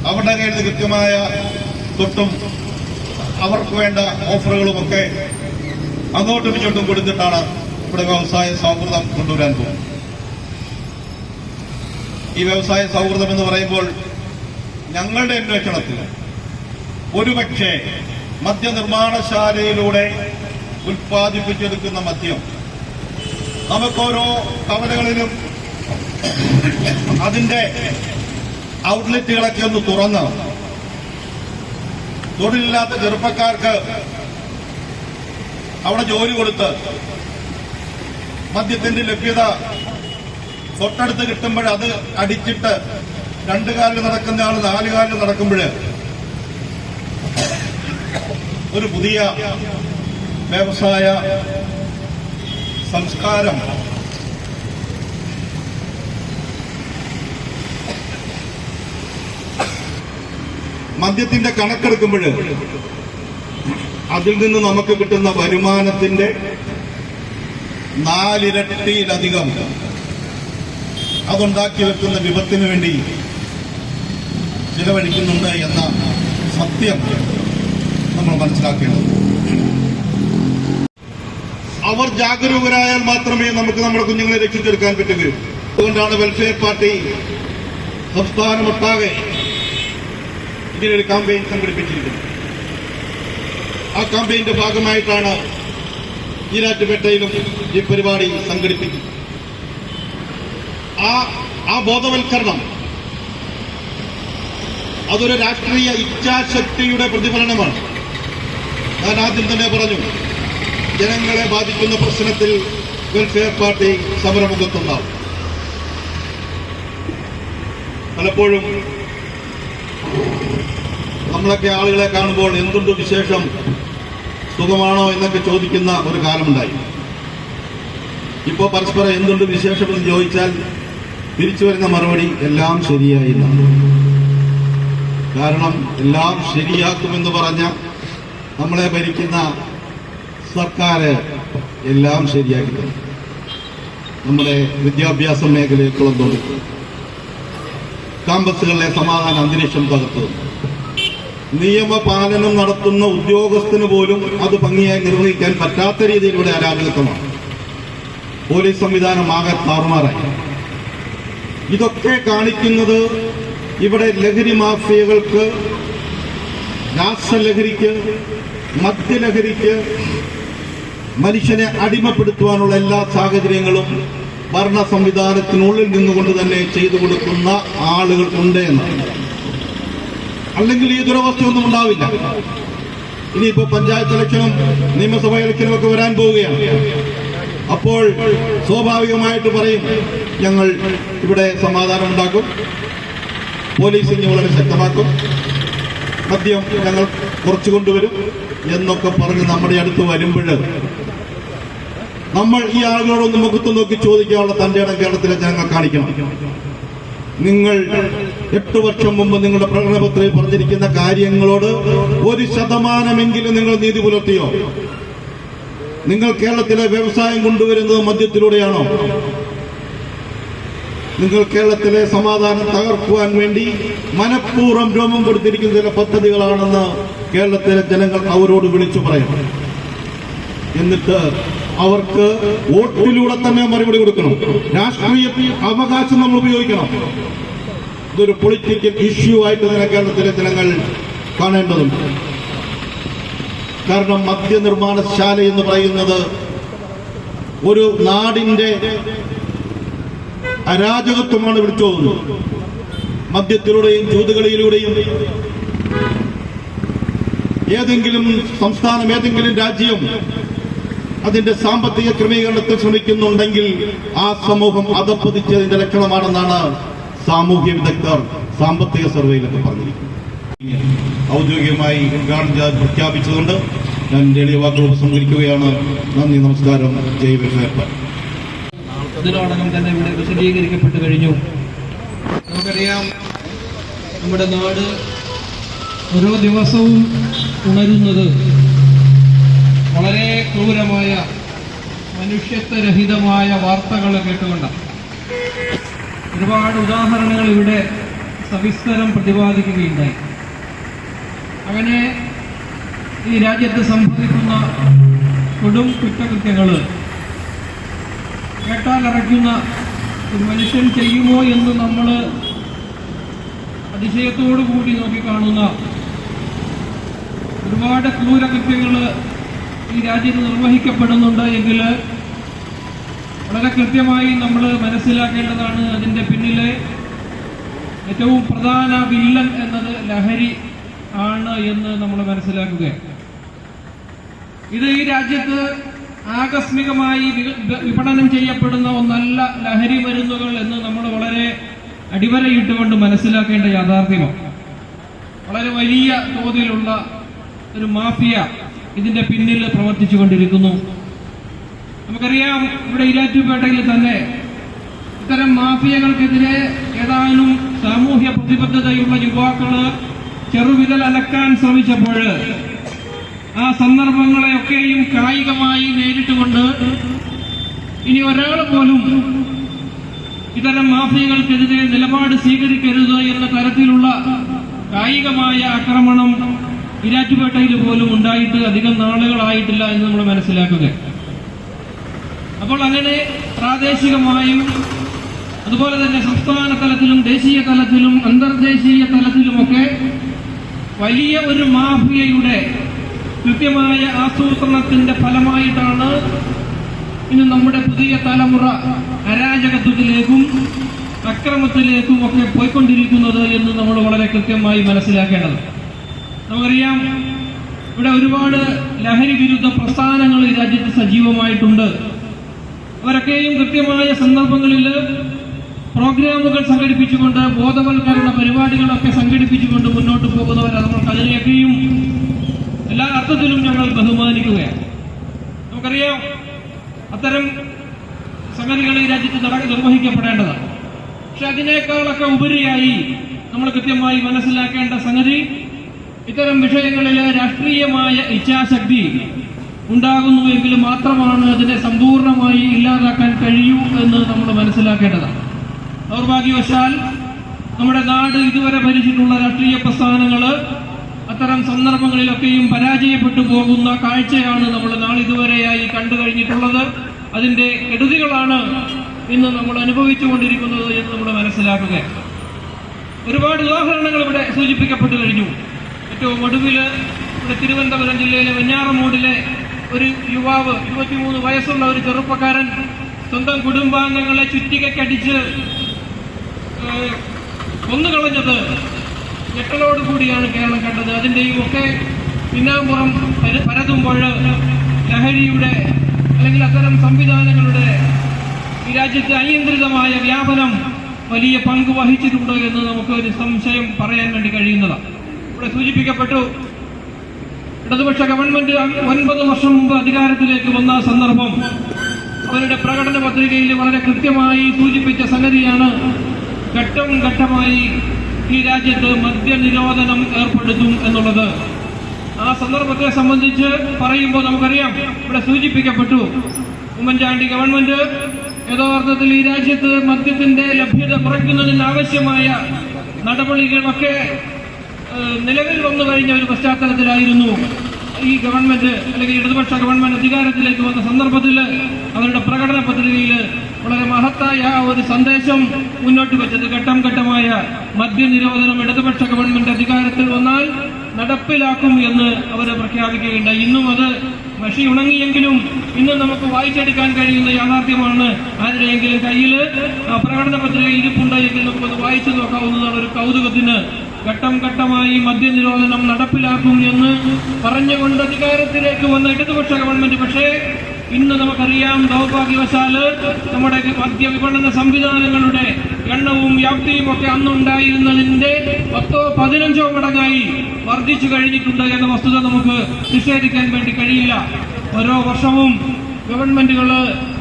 അവരുടെ കയ്യിൽ കൃത്യമായ തൊട്ടും അവർക്ക് വേണ്ട ഓഫറുകളുമൊക്കെ അങ്ങോട്ടും ഇങ്ങോട്ടും കൊടുത്തിട്ടാണ് ഇവിടെ വ്യവസായ സൗഹൃദം കൊണ്ടുവരാൻ പോകുന്നത്. ഈ വ്യവസായ സൗഹൃദം എന്ന് പറയുമ്പോൾ ഞങ്ങളുടെ അന്വേഷണത്തിൽ ഒരുപക്ഷെ മദ്യനിർമ്മാണശാലയിലൂടെ ഉൽപ്പാദിപ്പിച്ചെടുക്കുന്ന മദ്യം നമുക്കോരോ കവലകളിലും അതിന്റെ ഔട്ട്ലെറ്റുകളൊക്കെ ഒന്ന് തുറന്ന് തൊഴിലില്ലാത്ത ചെറുപ്പക്കാർക്ക് അവിടെ ജോലി കൊടുത്ത് മദ്യത്തിന്റെ ലഭ്യത തൊട്ടടുത്ത് കിട്ടുമ്പോൾ അത് അടിച്ചിട്ട് 2 കാലിൽ നടക്കുന്ന ആൾ 4 കാലിൽ നടക്കുമ്പോൾ ഒരു പുതിയ വ്യവസായ സംസ്കാരം മദ്യത്തിന്റെ കണക്കെടുക്കുമ്പോൾ അതിൽ നിന്ന് നമുക്ക് കിട്ടുന്ന വരുമാനത്തിന്റെ 4 ഇരട്ടിയിലധികം അതുണ്ടാക്കി വെക്കുന്ന വിപത്തിന് വേണ്ടി ചിലവഴിക്കുന്നുണ്ട് എന്ന സത്യം നമ്മൾ മനസ്സിലാക്കേണ്ടത്. അവർ ജാഗരൂകരായാൽ മാത്രമേ നമുക്ക് നമ്മുടെ കുഞ്ഞുങ്ങളെ രക്ഷിച്ചെടുക്കാൻ പറ്റുകയുള്ളൂ. അതുകൊണ്ടാണ് വെൽഫെയർ പാർട്ടി സംസ്ഥാനമൊട്ടാകെ ഇതിനൊരു ക്യാമ്പയിൻ സംഘടിപ്പിച്ചിരിക്കുന്നത്. ആ ക്യാമ്പയിന്റെ ഭാഗമായിട്ടാണ് ഈരാറ്റുപേട്ടയിലും ഈ പരിപാടി സംഘടിപ്പിക്കുന്നത്. ആ ബോധവൽക്കരണം അതൊരു രാഷ്ട്രീയ ഇച്ഛാശക്തിയുടെ പ്രതിഫലനമാണ്. ഞാൻ ആദ്യം തന്നെ പറഞ്ഞു, ജനങ്ങളെ ബാധിക്കുന്ന പ്രശ്നത്തിൽ വെൽഫെയർ പാർട്ടി സമരമുഖത്തുണ്ടാവും. പലപ്പോഴും നമ്മളൊക്കെ ആളുകളെ കാണുമ്പോൾ എന്തുണ്ട് വിശേഷം, സുഖമാണോ എന്നൊക്കെ ചോദിക്കുന്ന ഒരു കാലമുണ്ടായി. ഇപ്പോ പരസ്പരം എന്തുണ്ട് വിശേഷമെന്ന് ചോദിച്ചാൽ തിരിച്ചു വരുന്ന മറുപടി എല്ലാം ശരിയായി എന്നാണ്. കാരണം എല്ലാം ശരിയാക്കുമെന്ന് പറഞ്ഞ നമ്മളെ ഭരിക്കുന്ന സർക്കാർ എല്ലാം ശരിയാക്കി തരും. നമ്മുടെ വിദ്യാഭ്യാസ മേഖലയിൽ കുളം തോന്നി, ക്യാമ്പസുകളിലെ സമാധാന അന്തരീക്ഷം തകർത്തു, നിയമപാലനം നടത്തുന്ന ഉദ്യോഗസ്ഥന് പോലും അത് ഭംഗിയായി നിർവഹിക്കാൻ പറ്റാത്ത രീതിയിൽ ഇവിടെ അരാജകത്വമാണ്. പോലീസ് സംവിധാനം ആകെ താറുമാറായി. ഇതൊക്കെ കാണിക്കുന്നത് ഇവിടെ ലഹരി മാഫിയകൾക്ക്, രാസലഹരിക്ക്, മദ്യലഹരിക്ക് മനുഷ്യനെ അടിമപ്പെടുത്തുവാനുള്ള എല്ലാ സാഹചര്യങ്ങളും ഭരണ സംവിധാനത്തിനുള്ളിൽ നിന്നുകൊണ്ട് തന്നെ ചെയ്തു കൊടുക്കുന്ന ആളുകൾ ഉണ്ട് എന്നാണ്. അല്ലെങ്കിൽ ഈ ദുരവസ്ഥയൊന്നും ഉണ്ടാവില്ല. ഇനിയിപ്പോ പഞ്ചായത്ത് ഇലക്ഷനും നിയമസഭാ ഇലക്ഷനും ഒക്കെ വരാൻ പോവുകയാണ്. അപ്പോൾ സ്വാഭാവികമായിട്ട് പറയും, ഞങ്ങൾ ഇവിടെ സമാധാനം ഉണ്ടാക്കും, പോലീസിംഗ് വളരെ ശക്തമാക്കും, മദ്യം ഞങ്ങൾ കുറച്ചു കൊണ്ടുവരും എന്നൊക്കെ പറഞ്ഞ് നമ്മുടെ അടുത്ത് വരുമ്പോൾ നമ്മൾ ഈ ആളുകളോടൊന്ന് മുഖത്ത് നോക്കി ചോദിക്കാനുള്ള തന്റെ ഇടം കേരളത്തിലെ ജനങ്ങൾ കാണിക്കണം. നിങ്ങൾ 8 വർഷം മുമ്പ് നിങ്ങളുടെ പ്രകടനപത്രത്തിൽ പറഞ്ഞിരിക്കുന്ന കാര്യങ്ങളോട് 1% നിങ്ങൾ നീതി പുലർത്തിയോ? നിങ്ങൾ കേരളത്തിലെ വ്യവസായം കൊണ്ടുവരുന്നത് മദ്യത്തിലൂടെയാണോ? നിങ്ങൾ കേരളത്തിലെ സമാധാനം തകർക്കുവാൻ വേണ്ടി മനഃപൂർവ്വം രോമം കൊടുത്തിരിക്കുന്ന ചില പദ്ധതികളാണെന്ന് കേരളത്തിലെ ജനങ്ങൾ അവരോട് വിളിച്ചു പറയണം. എന്നിട്ട് അവർക്ക് വോട്ടിലൂടെ തന്നെ മറുപടി കൊടുക്കണം. രാഷ്ട്രീയ അവകാശം നമ്മൾ ഉപയോഗിക്കണം. ഇതൊരു പൊളിറ്റിക്കൽ ഇഷ്യൂ ആയിട്ട് തന്നെ കേരളത്തിലെ ജനങ്ങൾ കാണേണ്ടതുണ്ട്. കാരണം മദ്യനിർമ്മാണശാല എന്ന് പറയുന്നത് ഒരു നാടിന്റെ അരാജകത്വമാണ് വിളിച്ചോതുന്നത്. മദ്യത്തിലൂടെയും ചൂതുകളിയിലൂടെയും ഏതെങ്കിലും സംസ്ഥാനം, ഏതെങ്കിലും രാജ്യം അതിന്റെ സാമ്പത്തിക ക്രമീകരണത്തിൽ ശ്രമിക്കുന്നുണ്ടെങ്കിൽ ആ സമൂഹം അധപ്പതിച്ചതിന്റെ ലക്ഷണമാണെന്നാണ് സാമൂഹ്യ വിദഗ്ധർ സാമ്പത്തിക സർവേയിലൊക്കെ പറഞ്ഞിരിക്കുന്നത്. ഔദ്യോഗികമായി ഉദ്ഘാടനം പ്രഖ്യാപിച്ചതുകൊണ്ട് ഞാൻ എളിയ വാക്കുകൾ ഉപസംഹരിക്കുകയാണ്. നന്ദി, നമസ്കാരം. ജയ് വെൽഫെയർ പാർട്ടി. ഇതിനോടകം തന്നെ ഇവിടെ വിശദീകരിക്കപ്പെട്ടു കഴിഞ്ഞു. നമുക്കറിയാം, നമ്മുടെ നാട് ഓരോ ദിവസവും ഉണരുന്നത് വളരെ ക്രൂരമായ മനുഷ്യത്വരഹിതമായ വാർത്തകൾ കേട്ടുകൊണ്ടാണ്. ഒരുപാട് ഉദാഹരണങ്ങൾ ഇവിടെ സവിസ്തരം പ്രതിപാദിക്കുകയുണ്ടായി. അങ്ങനെ ഈ രാജ്യത്ത് സംഭവിക്കുന്ന കൊടും കുറ്റകൃത്യങ്ങൾ കേട്ടാലറയ്ക്കുന്ന ഒരു മനുഷ്യൻ ചെയ്യുമോ എന്ന് നമ്മൾ അതിശയത്തോടു കൂടി നോക്കിക്കാണുന്ന ഒരുപാട് ക്രൂരകൃത്യങ്ങൾ ഈ രാജ്യത്ത് നിർവഹിക്കപ്പെടുന്നുണ്ട് എങ്കിൽ വളരെ കൃത്യമായി നമ്മൾ മനസ്സിലാക്കേണ്ടതാണ് അതിൻ്റെ പിന്നിലെ ഏറ്റവും പ്രധാന വില്ലൻ എന്നത് ലഹരി ആണ് എന്ന് നമ്മൾ മനസ്സിലാക്കുക. ഇത് ഈ രാജ്യത്ത് ആകസ്മികമായി വിപണനം ചെയ്യപ്പെടുന്ന ഒന്നല്ല ലഹരി മരുന്നുകൾ എന്ന് നമ്മൾ വളരെ അടിവരയിട്ടുകൊണ്ട് മനസ്സിലാക്കേണ്ട യാഥാർത്ഥ്യമാണ്. വളരെ വലിയ തോതിലുള്ള ഒരു മാഫിയ ഇതിന്റെ പിന്നിൽ പ്രവർത്തിച്ചുകൊണ്ടിരിക്കുന്നു. നമുക്കറിയാം, ഇവിടെ ഈരാറ്റുപേട്ടയിൽ തന്നെ ഇത്തരം മാഫിയകൾക്കെതിരെ ഏതാനും സാമൂഹ്യ പ്രതിബദ്ധതയുള്ള യുവാക്കള് ചെറുവിരൽ അലക്കാൻ ശ്രമിച്ചപ്പോൾ ആ സന്ദർഭങ്ങളെയൊക്കെയും കായികമായി നേരിട്ടുകൊണ്ട് ഇനി ഒരാൾ പോലും ഇത്തരം മാഫിയകൾക്കെതിരെ നിലപാട് സ്വീകരിക്കരുത് എന്ന തരത്തിലുള്ള കായികമായ ആക്രമണം ഈരാറ്റുപേട്ടയിൽ പോലും ഉണ്ടായിട്ട് അധികം നാളുകളായിട്ടില്ല എന്ന് നമ്മൾ മനസ്സിലാക്കുക. അപ്പോൾ അങ്ങനെ പ്രാദേശികമായും അതുപോലെ തന്നെ സംസ്ഥാന തലത്തിലും ദേശീയ തലത്തിലും അന്തർദേശീയ തലത്തിലുമൊക്കെ വലിയ ഒരു മാഫിയയുടെ കൃത്യമായ ആസൂത്രണത്തിന്റെ ഫലമായിട്ടാണ് ഇന്ന് നമ്മുടെ പുതിയ തലമുറ അരാജകത്വത്തിലേക്കും അക്രമത്തിലേക്കും ഒക്കെ പോയിക്കൊണ്ടിരിക്കുന്നത് എന്ന് നമ്മൾ വളരെ കൃത്യമായി മനസ്സിലാക്കേണ്ടത്. നമുക്കറിയാം, ഇവിടെ ഒരുപാട് ലഹരി വിരുദ്ധ പ്രസ്ഥാനങ്ങൾ ഈ രാജ്യത്ത് സജീവമായിട്ടുണ്ട്. അവരൊക്കെയും കൃത്യമായ സന്ദർഭങ്ങളിൽ പ്രോഗ്രാമുകൾ സംഘടിപ്പിച്ചുകൊണ്ട് ബോധവൽക്കരണ പരിപാടികളൊക്കെ സംഘടിപ്പിച്ചുകൊണ്ട് മുന്നോട്ട് പോകുന്നവരാണ്. നമുക്ക് അതിനെയൊക്കെയും എല്ലാ അർത്ഥത്തിലും ഞങ്ങൾ ബഹുമാനിക്കുകയാണ്. നമുക്കറിയാം, അത്തരം സംഗതികൾ ഈ രാജ്യത്ത് നിർവഹിക്കപ്പെടേണ്ടതാണ്. പക്ഷെ അതിനേക്കാളൊക്കെ ഉപരിയായി നമ്മൾ കൃത്യമായി മനസ്സിലാക്കേണ്ട സംഗതി, ഇത്തരം വിഷയങ്ങളിൽ രാഷ്ട്രീയമായ ഇച്ഛാശക്തി ഉണ്ടാകുന്നുവെങ്കിൽ മാത്രമാണ് അതിനെ സമ്പൂർണമായി ഇല്ലാതാക്കാൻ കഴിയൂ എന്ന് നമ്മൾ മനസ്സിലാക്കേണ്ടതാണ്. ദൗർഭാഗ്യവശാൽ നമ്മുടെ നാട് ഇതുവരെ ഭരിച്ചിട്ടുള്ള രാഷ്ട്രീയ പ്രസ്ഥാനങ്ങൾ അത്തരം സന്ദർഭങ്ങളിലൊക്കെയും പരാജയപ്പെട്ടു പോകുന്ന കാഴ്ചയാണ് നമ്മൾ നാളിതുവരെയായി കണ്ടു കഴിഞ്ഞിട്ടുള്ളത്. അതിന്റെ കെടുതികളാണ് ഇന്ന് നമ്മൾ അനുഭവിച്ചുകൊണ്ടിരിക്കുന്നത് എന്ന് നമ്മൾ മനസ്സിലാക്കുക. ഒരുപാട് ഉദാഹരണങ്ങൾ ഇവിടെ സൂചിപ്പിക്കപ്പെട്ടു കഴിഞ്ഞു. ഏറ്റവും ഒടുവിൽ ഇവിടെ തിരുവനന്തപുരം ജില്ലയിലെ വെഞ്ഞാറമൂടിലെ ഒരു യുവാവ്, 23 വയസ്സുള്ള ഒരു ചെറുപ്പക്കാരൻ സ്വന്തം കുടുംബാംഗങ്ങളെ ചുറ്റികയ്ക്കടിച്ച് കൊന്നുകളഞ്ഞത് ഞെട്ടലോടുകൂടിയാണ് കേരളം കണ്ടത്. അതിന്റെയും ഒക്കെ പിന്നാമ്പുറം പരതുമ്പോൾ ലഹരിയുടെ അല്ലെങ്കിൽ അത്തരം സംവിധാനങ്ങളുടെ ഈ രാജ്യത്തെ അനിയന്ത്രിതമായ വ്യാപനം വലിയ പങ്ക് വഹിച്ചിട്ടുണ്ട് എന്ന് നമുക്ക് ഒരു സംശയം പറയാൻ വേണ്ടി കഴിയുന്നതാണ്. ഇവിടെ സൂചിപ്പിക്കപ്പെട്ടു, ഇടതുപക്ഷ ഗവൺമെന്റ് 9 വർഷം മുമ്പ് അധികാരത്തിലേക്ക് വന്ന സന്ദർഭം അവരുടെ പ്രകടന പത്രികയിൽ വളരെ കൃത്യമായി സൂചിപ്പിച്ച സംഗതിയാണ്, ഘട്ടം ഘട്ടമായി ഈ രാജ്യത്ത് മദ്യനിരോധനം ഏർപ്പെടുത്തും എന്നുള്ളത്. ആ സന്ദർഭത്തെ സംബന്ധിച്ച് പറയുമ്പോൾ നമുക്കറിയാം, ഇവിടെ സൂചിപ്പിക്കപ്പെട്ടു, ഉമ്മൻചാണ്ടി ഗവൺമെന്റ് യഥാർത്ഥത്തിൽ ഈ രാജ്യത്ത് മദ്യത്തിന്റെ ലഭ്യത കുറയ്ക്കുന്നതിന് ആവശ്യമായ നടപടികളൊക്കെ നിലവിൽ വന്നു കഴിഞ്ഞ ഒരു പശ്ചാത്തലത്തിലായിരുന്നു ഈ ഗവൺമെന്റ് അല്ലെങ്കിൽ ഇടതുപക്ഷ ഗവൺമെന്റ് അധികാരത്തിലേക്ക് വന്ന സന്ദർഭത്തിൽ അവരുടെ പ്രകടന പത്രികയിൽ വളരെ മഹത്തായ ഒരു സന്ദേശം മുന്നോട്ട് വെച്ചത്. ഘട്ടം ഘട്ടമായ മദ്യനിരോധനം ഇടതുപക്ഷ ഗവൺമെന്റ് അധികാരത്തിൽ വന്നാൽ നടപ്പിലാക്കും എന്ന് അവർ പ്രഖ്യാപിക്കുകയുണ്ടായി. ഇന്നും അത് മഷി ഉണങ്ങിയെങ്കിലും ഇന്ന് നമുക്ക് വായിച്ചെടുക്കാൻ കഴിയുന്ന യാഥാർത്ഥ്യമാണ്. ആരുടെയെങ്കിലും കയ്യിൽ പ്രകടന പത്രിക ഇരിപ്പുണ്ട് എങ്കിൽ നമുക്കത് വായിച്ചു നോക്കാവുന്നതാണ്. ഒരു കൗതുകത്തിന് ഘട്ടം ഘട്ടമായി മദ്യനിരോധനം നടപ്പിലാക്കും എന്ന് പറഞ്ഞുകൊണ്ട് അധികാരത്തിലേക്ക് വന്ന ഇടതുപക്ഷ ഗവൺമെന്റ്, പക്ഷേ ഇന്ന് നമുക്കറിയാം, ദൗർഭാഗ്യവശാല് നമ്മുടെ മദ്യവിപണന സംവിധാനങ്ങളുടെ എണ്ണവും വ്യാപ്തിയും ഒക്കെ അന്നുണ്ടായിരുന്നതിന്റെ 10-15 മടങ്ങായി വർദ്ധിച്ചു കഴിഞ്ഞിട്ടുണ്ട് എന്ന വസ്തുത നമുക്ക് നിഷേധിക്കാൻ വേണ്ടി കഴിയില്ല. ഓരോ വർഷവും ഗവൺമെന്റുകൾ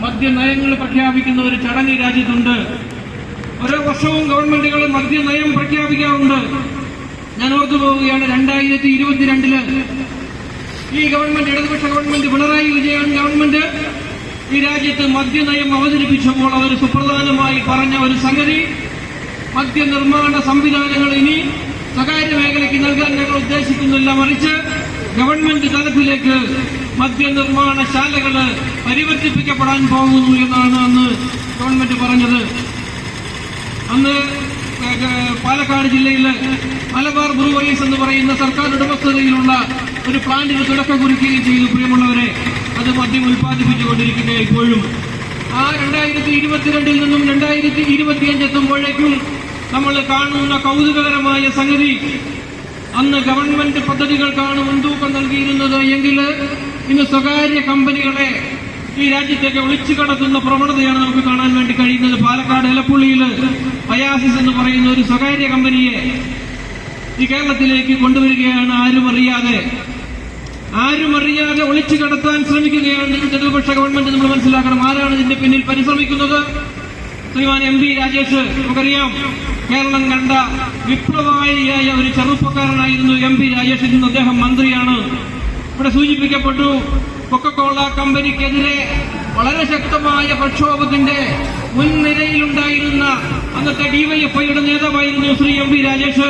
മദ്യനയങ്ങൾ പ്രഖ്യാപിക്കുന്ന ഒരു ചടങ്ങ് രാജ്യത്തുണ്ട്. ഓരോ വർഷവും ഗവൺമെന്റുകൾ മദ്യനയം പ്രഖ്യാപിക്കാറുണ്ട്. ഞാൻ ഓർത്തു പോവുകയാണ്, 2022 ഈ ഗവൺമെന്റ്, ഇടതുപക്ഷ ഗവൺമെന്റ്, പിണറായി വിജയൻ ഗവൺമെന്റ് ഈ രാജ്യത്ത് മദ്യനയം അവതരിപ്പിച്ചപ്പോൾ അവർ സുപ്രധാനമായി പറഞ്ഞ ഒരു സംഗതി, മദ്യനിർമ്മാണ സംവിധാനങ്ങൾ ഇനി സ്വകാര്യ മേഖലയ്ക്ക് നൽകാൻ ഞങ്ങൾ ഉദ്ദേശിക്കുന്നില്ല, മറിച്ച് ഗവൺമെന്റ് തലത്തിലേക്ക് മദ്യനിർമ്മാണശാലകൾ പരിവർത്തിപ്പിക്കപ്പെടാൻ പോകുന്നു എന്നാണ് അന്ന് ഗവൺമെന്റ് പറഞ്ഞത്. അന്ന് പാലക്കാട് ജില്ലയിലെ മലബാർ ബ്രൂവറീസ് എന്ന് പറയുന്ന സർക്കാർ ഉടമസ്ഥതയിലുള്ള ഒരു പ്ലാന്റിന് തുടക്കം കുറിക്കുകയും ചെയ്തു. പ്രിയമുള്ളവരെ, അത് മദ്യം ഉൽപ്പാദിപ്പിച്ചുകൊണ്ടിരിക്കുക ഇപ്പോഴും. ആ 2022 നിന്നും 2025 എത്തുമ്പോഴേക്കും നമ്മൾ കാണുന്ന കൗതുകകരമായ സംഗതി, അന്ന് ഗവൺമെന്റ് പദ്ധതികൾക്കാണ് മുൻതൂക്കം നൽകിയിരുന്നത് എങ്കിൽ ഇന്ന് സ്വകാര്യ കമ്പനികളെ ഈ രാജ്യത്തേക്ക് ഒളിച്ചു കടത്തുന്ന പ്രവണതയാണ് നമുക്ക് കാണാൻ വേണ്ടി കഴിയുന്നത്. പാലക്കാട് എലപ്പുള്ളിയിൽ അയാസിസ് എന്ന് പറയുന്ന ഒരു സ്വകാര്യ കമ്പനിയെ ഈ കേരളത്തിലേക്ക് കൊണ്ടുവരികയാണ്. ആരും അറിയാതെ ഒളിച്ചു കടത്താൻ ശ്രമിക്കുകയാണ് ഇടതുപക്ഷ ഗവൺമെന്റ്. നമ്മൾ മനസ്സിലാക്കണം, ആരാണ് ഇതിന്റെ പിന്നിൽ പരിശ്രമിക്കുന്നത്. ശ്രീമാൻ MP രാജേഷ്, നമുക്കറിയാം, കേരളം കണ്ട വിപ്ലവകാരിയായ ഒരു ചെറുപ്പക്കാരനായിരുന്നു MP രാജേഷ്. ഇന്ന് അദ്ദേഹം മന്ത്രിയാണ്. ഇവിടെ സൂചിപ്പിക്കപ്പെട്ടു, കൊക്കക്കോള കമ്പനിക്കെതിരെ വളരെ ശക്തമായ പ്രക്ഷോഭത്തിന്റെ മുൻനിരയിലുണ്ടായിരുന്ന അന്നത്തെ DYFIയുടെ നേതാവായിരുന്നു ശ്രീ MP രാജേഷ്.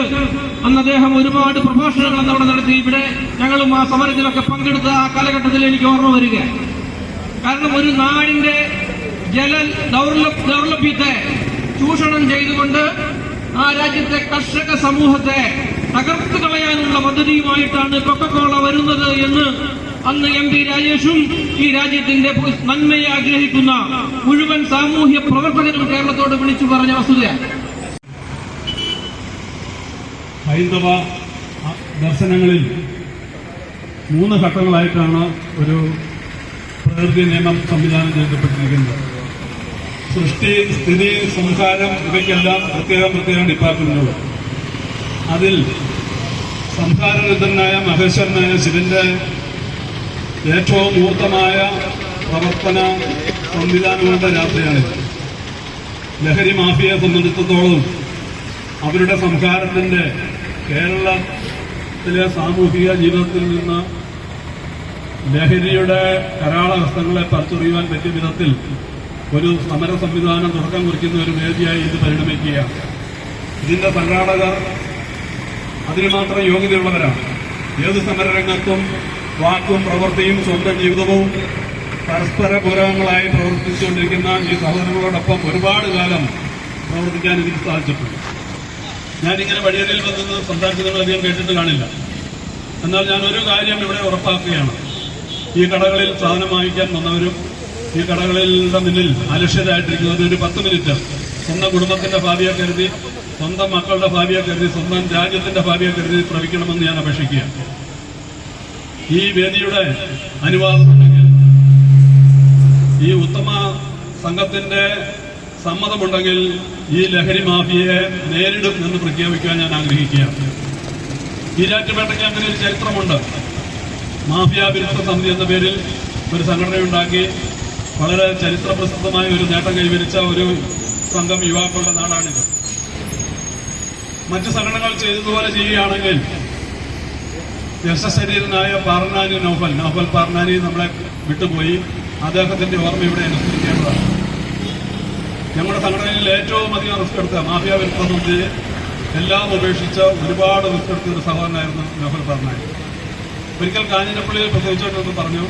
അന്ന് അദ്ദേഹം ഒരുപാട് പ്രഭാഷണങ്ങൾ അവിടെ നടത്തി. ഇവിടെ ഞങ്ങളും ആ സമരത്തിലൊക്കെ പങ്കെടുത്ത ആ കാലഘട്ടത്തിൽ എനിക്ക് ഓർമ്മ വരിക. കാരണം ഒരു നാടിന്റെ ദൗർലഭ്യത്തെ ചൂഷണം ചെയ്തുകൊണ്ട് ആ രാജ്യത്തെ കർഷക സമൂഹത്തെ തകർത്തു കളയാനുള്ള പദ്ധതിയുമായിട്ടാണ് കൊക്കക്കോള വരുന്നത് എന്ന് അന്ന് MP രാജേഷും ഈ രാജ്യത്തിന്റെ നന്മയെ ആഗ്രഹിക്കുന്ന മുഴുവൻ സാമൂഹ്യ പ്രവർത്തകരും കേരളത്തോട് വിളിച്ചു പറഞ്ഞ വസ്തുതയാണ്. ഹൈന്ദവ ദർശനങ്ങളിൽ 3 ഘട്ടങ്ങളായിട്ടാണ് ഒരു പ്രകൃതി നിയമം സംവിധാനം ചെയ്യപ്പെട്ടിരിക്കുന്നത്. സൃഷ്ടി, സ്ഥിതി, സംഹാരം ഇവയ്ക്കെല്ലാം പ്രത്യേകം ഡിപ്പാർട്ട്മെന്റുകൾ. അതിൽ സംഹാരരുദ്ധനായ മഹേശ്വരനായ ശിവന്റെ ഏറ്റവും മൂർത്തമായ പ്രവർത്തന സംവിധാനങ്ങളുടെ രാത്രിയാണിത്. ലഹരി മാഫിയയെ സംബന്ധിച്ചിടത്തോളം അവരുടെ സംഹാരത്തിന്റെ കേരളത്തിലെ സാമൂഹിക ജീവിതത്തിൽ നിന്ന് ലഹരിയുടെ കരാളഹസ്തങ്ങളെ പറിച്ചെറിയുവാൻ പറ്റിയ വിധത്തിൽ ഒരു സമര സംവിധാനം തുടക്കം കുറിക്കുന്ന ഒരു വേദിയായി ഇത് പരിണമിക്കുകയാണ്. ഇതിന്റെ സംഘാടകർ അതിന് മാത്രം യോഗ്യതയുള്ളവരാണ്. ഏത് സമരരംഗത്തും വാക്കും പ്രവൃത്തിയും സ്വന്തം ജീവിതവും പരസ്പര പൂരകങ്ങളായി പ്രവർത്തിച്ചുകൊണ്ടിരിക്കുന്ന ഈ സഹോദരങ്ങളോടൊപ്പം ഒരുപാട് കാലം പ്രവർത്തിക്കാൻ എനിക്ക് സാധിച്ചിട്ടുണ്ട്. ഞാനിങ്ങനെ വഴിയരിയിൽ വന്ന് സംസാരിച്ചത് അധികം കേട്ടിട്ട് കാണില്ല. എന്നാൽ ഞാൻ ഒരു കാര്യം ഇവിടെ ഉറപ്പാക്കുകയാണ്. ഈ കടകളിൽ സാധനം വാങ്ങിക്കാൻ വന്നവരും ഈ കടകളിലെ മുന്നിൽ അലക്ഷ്യരായിട്ടിരിക്കുന്നത് ഒരു 10 മിനിറ്റ് സ്വന്തം കുടുംബത്തിന്റെ ഭാവിയെ കരുതി, സ്വന്തം മക്കളുടെ ഭാവിയെ കരുതി, സ്വന്തം രാജ്യത്തിന്റെ ഭാവിയെ കരുതി ശ്രമിക്കണമെന്ന് ഞാൻ അപേക്ഷിക്കുകയാണ്. ഈ വേദിയുടെ അനുവാദമുണ്ടെങ്കിൽ, ഈ ഉത്തമ സംഘത്തിന്റെ സമ്മതമുണ്ടെങ്കിൽ ഈ ലഹരി മാഫിയയെ നേരിടും എന്ന് പ്രഖ്യാപിക്കാൻ ഞാൻ ആഗ്രഹിക്കുകയാണ്. ഈരാറ്റുപേട്ടയ്ക്ക് അങ്ങനെ ഒരു ചരിത്രമുണ്ട്. മാഫിയ വിരുദ്ധ സമിതി എന്ന പേരിൽ ഒരു സംഘടനയുണ്ടാക്കി വളരെ ചരിത്രപ്രസിദ്ധമായ ഒരു നേട്ടം കൈവരിച്ച ഒരു സംഘം യുവാക്കളുടെ നാടാണിത്. മറ്റു സംഘടനകൾ ചെയ്തതുപോലെ ചെയ്യുകയാണെങ്കിൽ യശശരീരനായ പാർനാനി നൗഫൽ പാർനാനി നമ്മളെ വിട്ടുപോയി. അദ്ദേഹത്തിന്റെ ഓർമ്മ ഇവിടെ അനുസ്മരിക്കേണ്ടതാണ്. ഞങ്ങളുടെ സംഘടനയിൽ ഏറ്റവും അധികം റിസ്ക് എടുത്ത മാഫിയ വിരുദ്ധ സമിതി എല്ലാം ഉപേക്ഷിച്ച് ഒരുപാട് റിസ്ക് എടുത്ത ഒരു സഹോദരനായിരുന്നു നൗഫൽ പാർനാനി. ഒരിക്കൽ കാഞ്ഞിരപ്പള്ളിയിൽ പ്രസവിച്ചോണ്ടെന്ന് പറഞ്ഞു,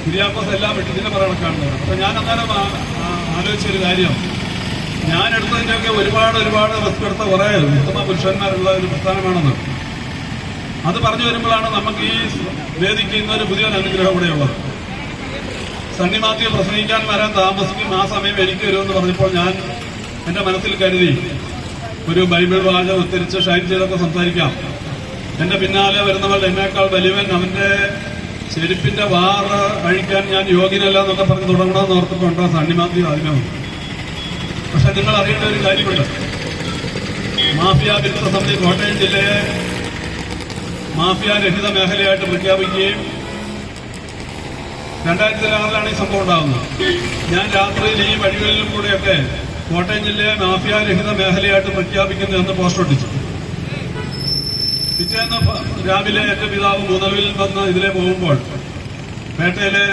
കുര്യാക്കോസ് എല്ലാം വിട്ടതിന്റെ പറയണ കാണുന്നത്. അപ്പൊ ഞാൻ അന്നേരം ആലോചിച്ചൊരു കാര്യം, ഞാൻ എടുത്തതിന്റെയൊക്കെ ഒരുപാട് റിസ്ക് എടുത്ത കുറെ ഉത്തമ പുരുഷന്മാരുള്ള ഒരു പ്രസ്ഥാനമാണെന്ന്. അത് പറഞ്ഞു വരുമ്പോഴാണ് നമുക്ക് ഈ വേദിക്ക് ഇന്നൊരു പുതിയൊരു അനുഗ്രഹം ഇവിടെയുള്ളത്. സണ്ണി മാത്യു പ്രസംഗിക്കാൻ വരാൻ താമസിക്കും, ആ സമയം എനിക്ക് വരുമെന്ന് പറഞ്ഞപ്പോൾ ഞാൻ എന്റെ മനസ്സിൽ കരുതി ഒരു ബൈബിൾ വാചകം ഉദ്ധരിച്ച് ഷൈൻ ചെയ്തൊക്കെ സംസാരിക്കാം. എന്റെ പിന്നാലെ വരുന്നവൾ എന്നേക്കാൾ വലിയവൻ, അവന്റെ ചെരുപ്പിന്റെ വാറ് കഴിക്കാൻ ഞാൻ യോഗ്യനല്ല എന്നൊക്കെ പറഞ്ഞ് തുടങ്ങണമെന്ന് ഓർത്തിട്ടുണ്ടോ സണ്ണി മാത്യു ആദ്യമേ വന്നു. പക്ഷെ നിങ്ങൾ അറിയേണ്ട ഒരു കാര്യമുണ്ട്, മാഫിയ വിരുദ്ധ സമിതി കോട്ടയം ജില്ലയെ മാഫിയ രഹിത മേഖലയായിട്ട് പ്രഖ്യാപിക്കുകയും 2006 ഈ സംഭവം ഉണ്ടാകുന്നത്. ഞാൻ രാത്രിയിൽ ഈ വഴികളിലും കൂടെയൊക്കെ കോട്ടയം ജില്ലയെ മാഫിയാരഹിത മേഖലയായിട്ട് പ്രഖ്യാപിക്കുന്നു എന്ന് പോസ്റ്റർ ഒട്ടിച്ചു. പിറ്റേന്ന് രാവിലെ എന്റെ പിതാവ് മൂന്നവിൽ വന്ന് ഇതിലെ പോകുമ്പോൾ പേട്ടയിലെ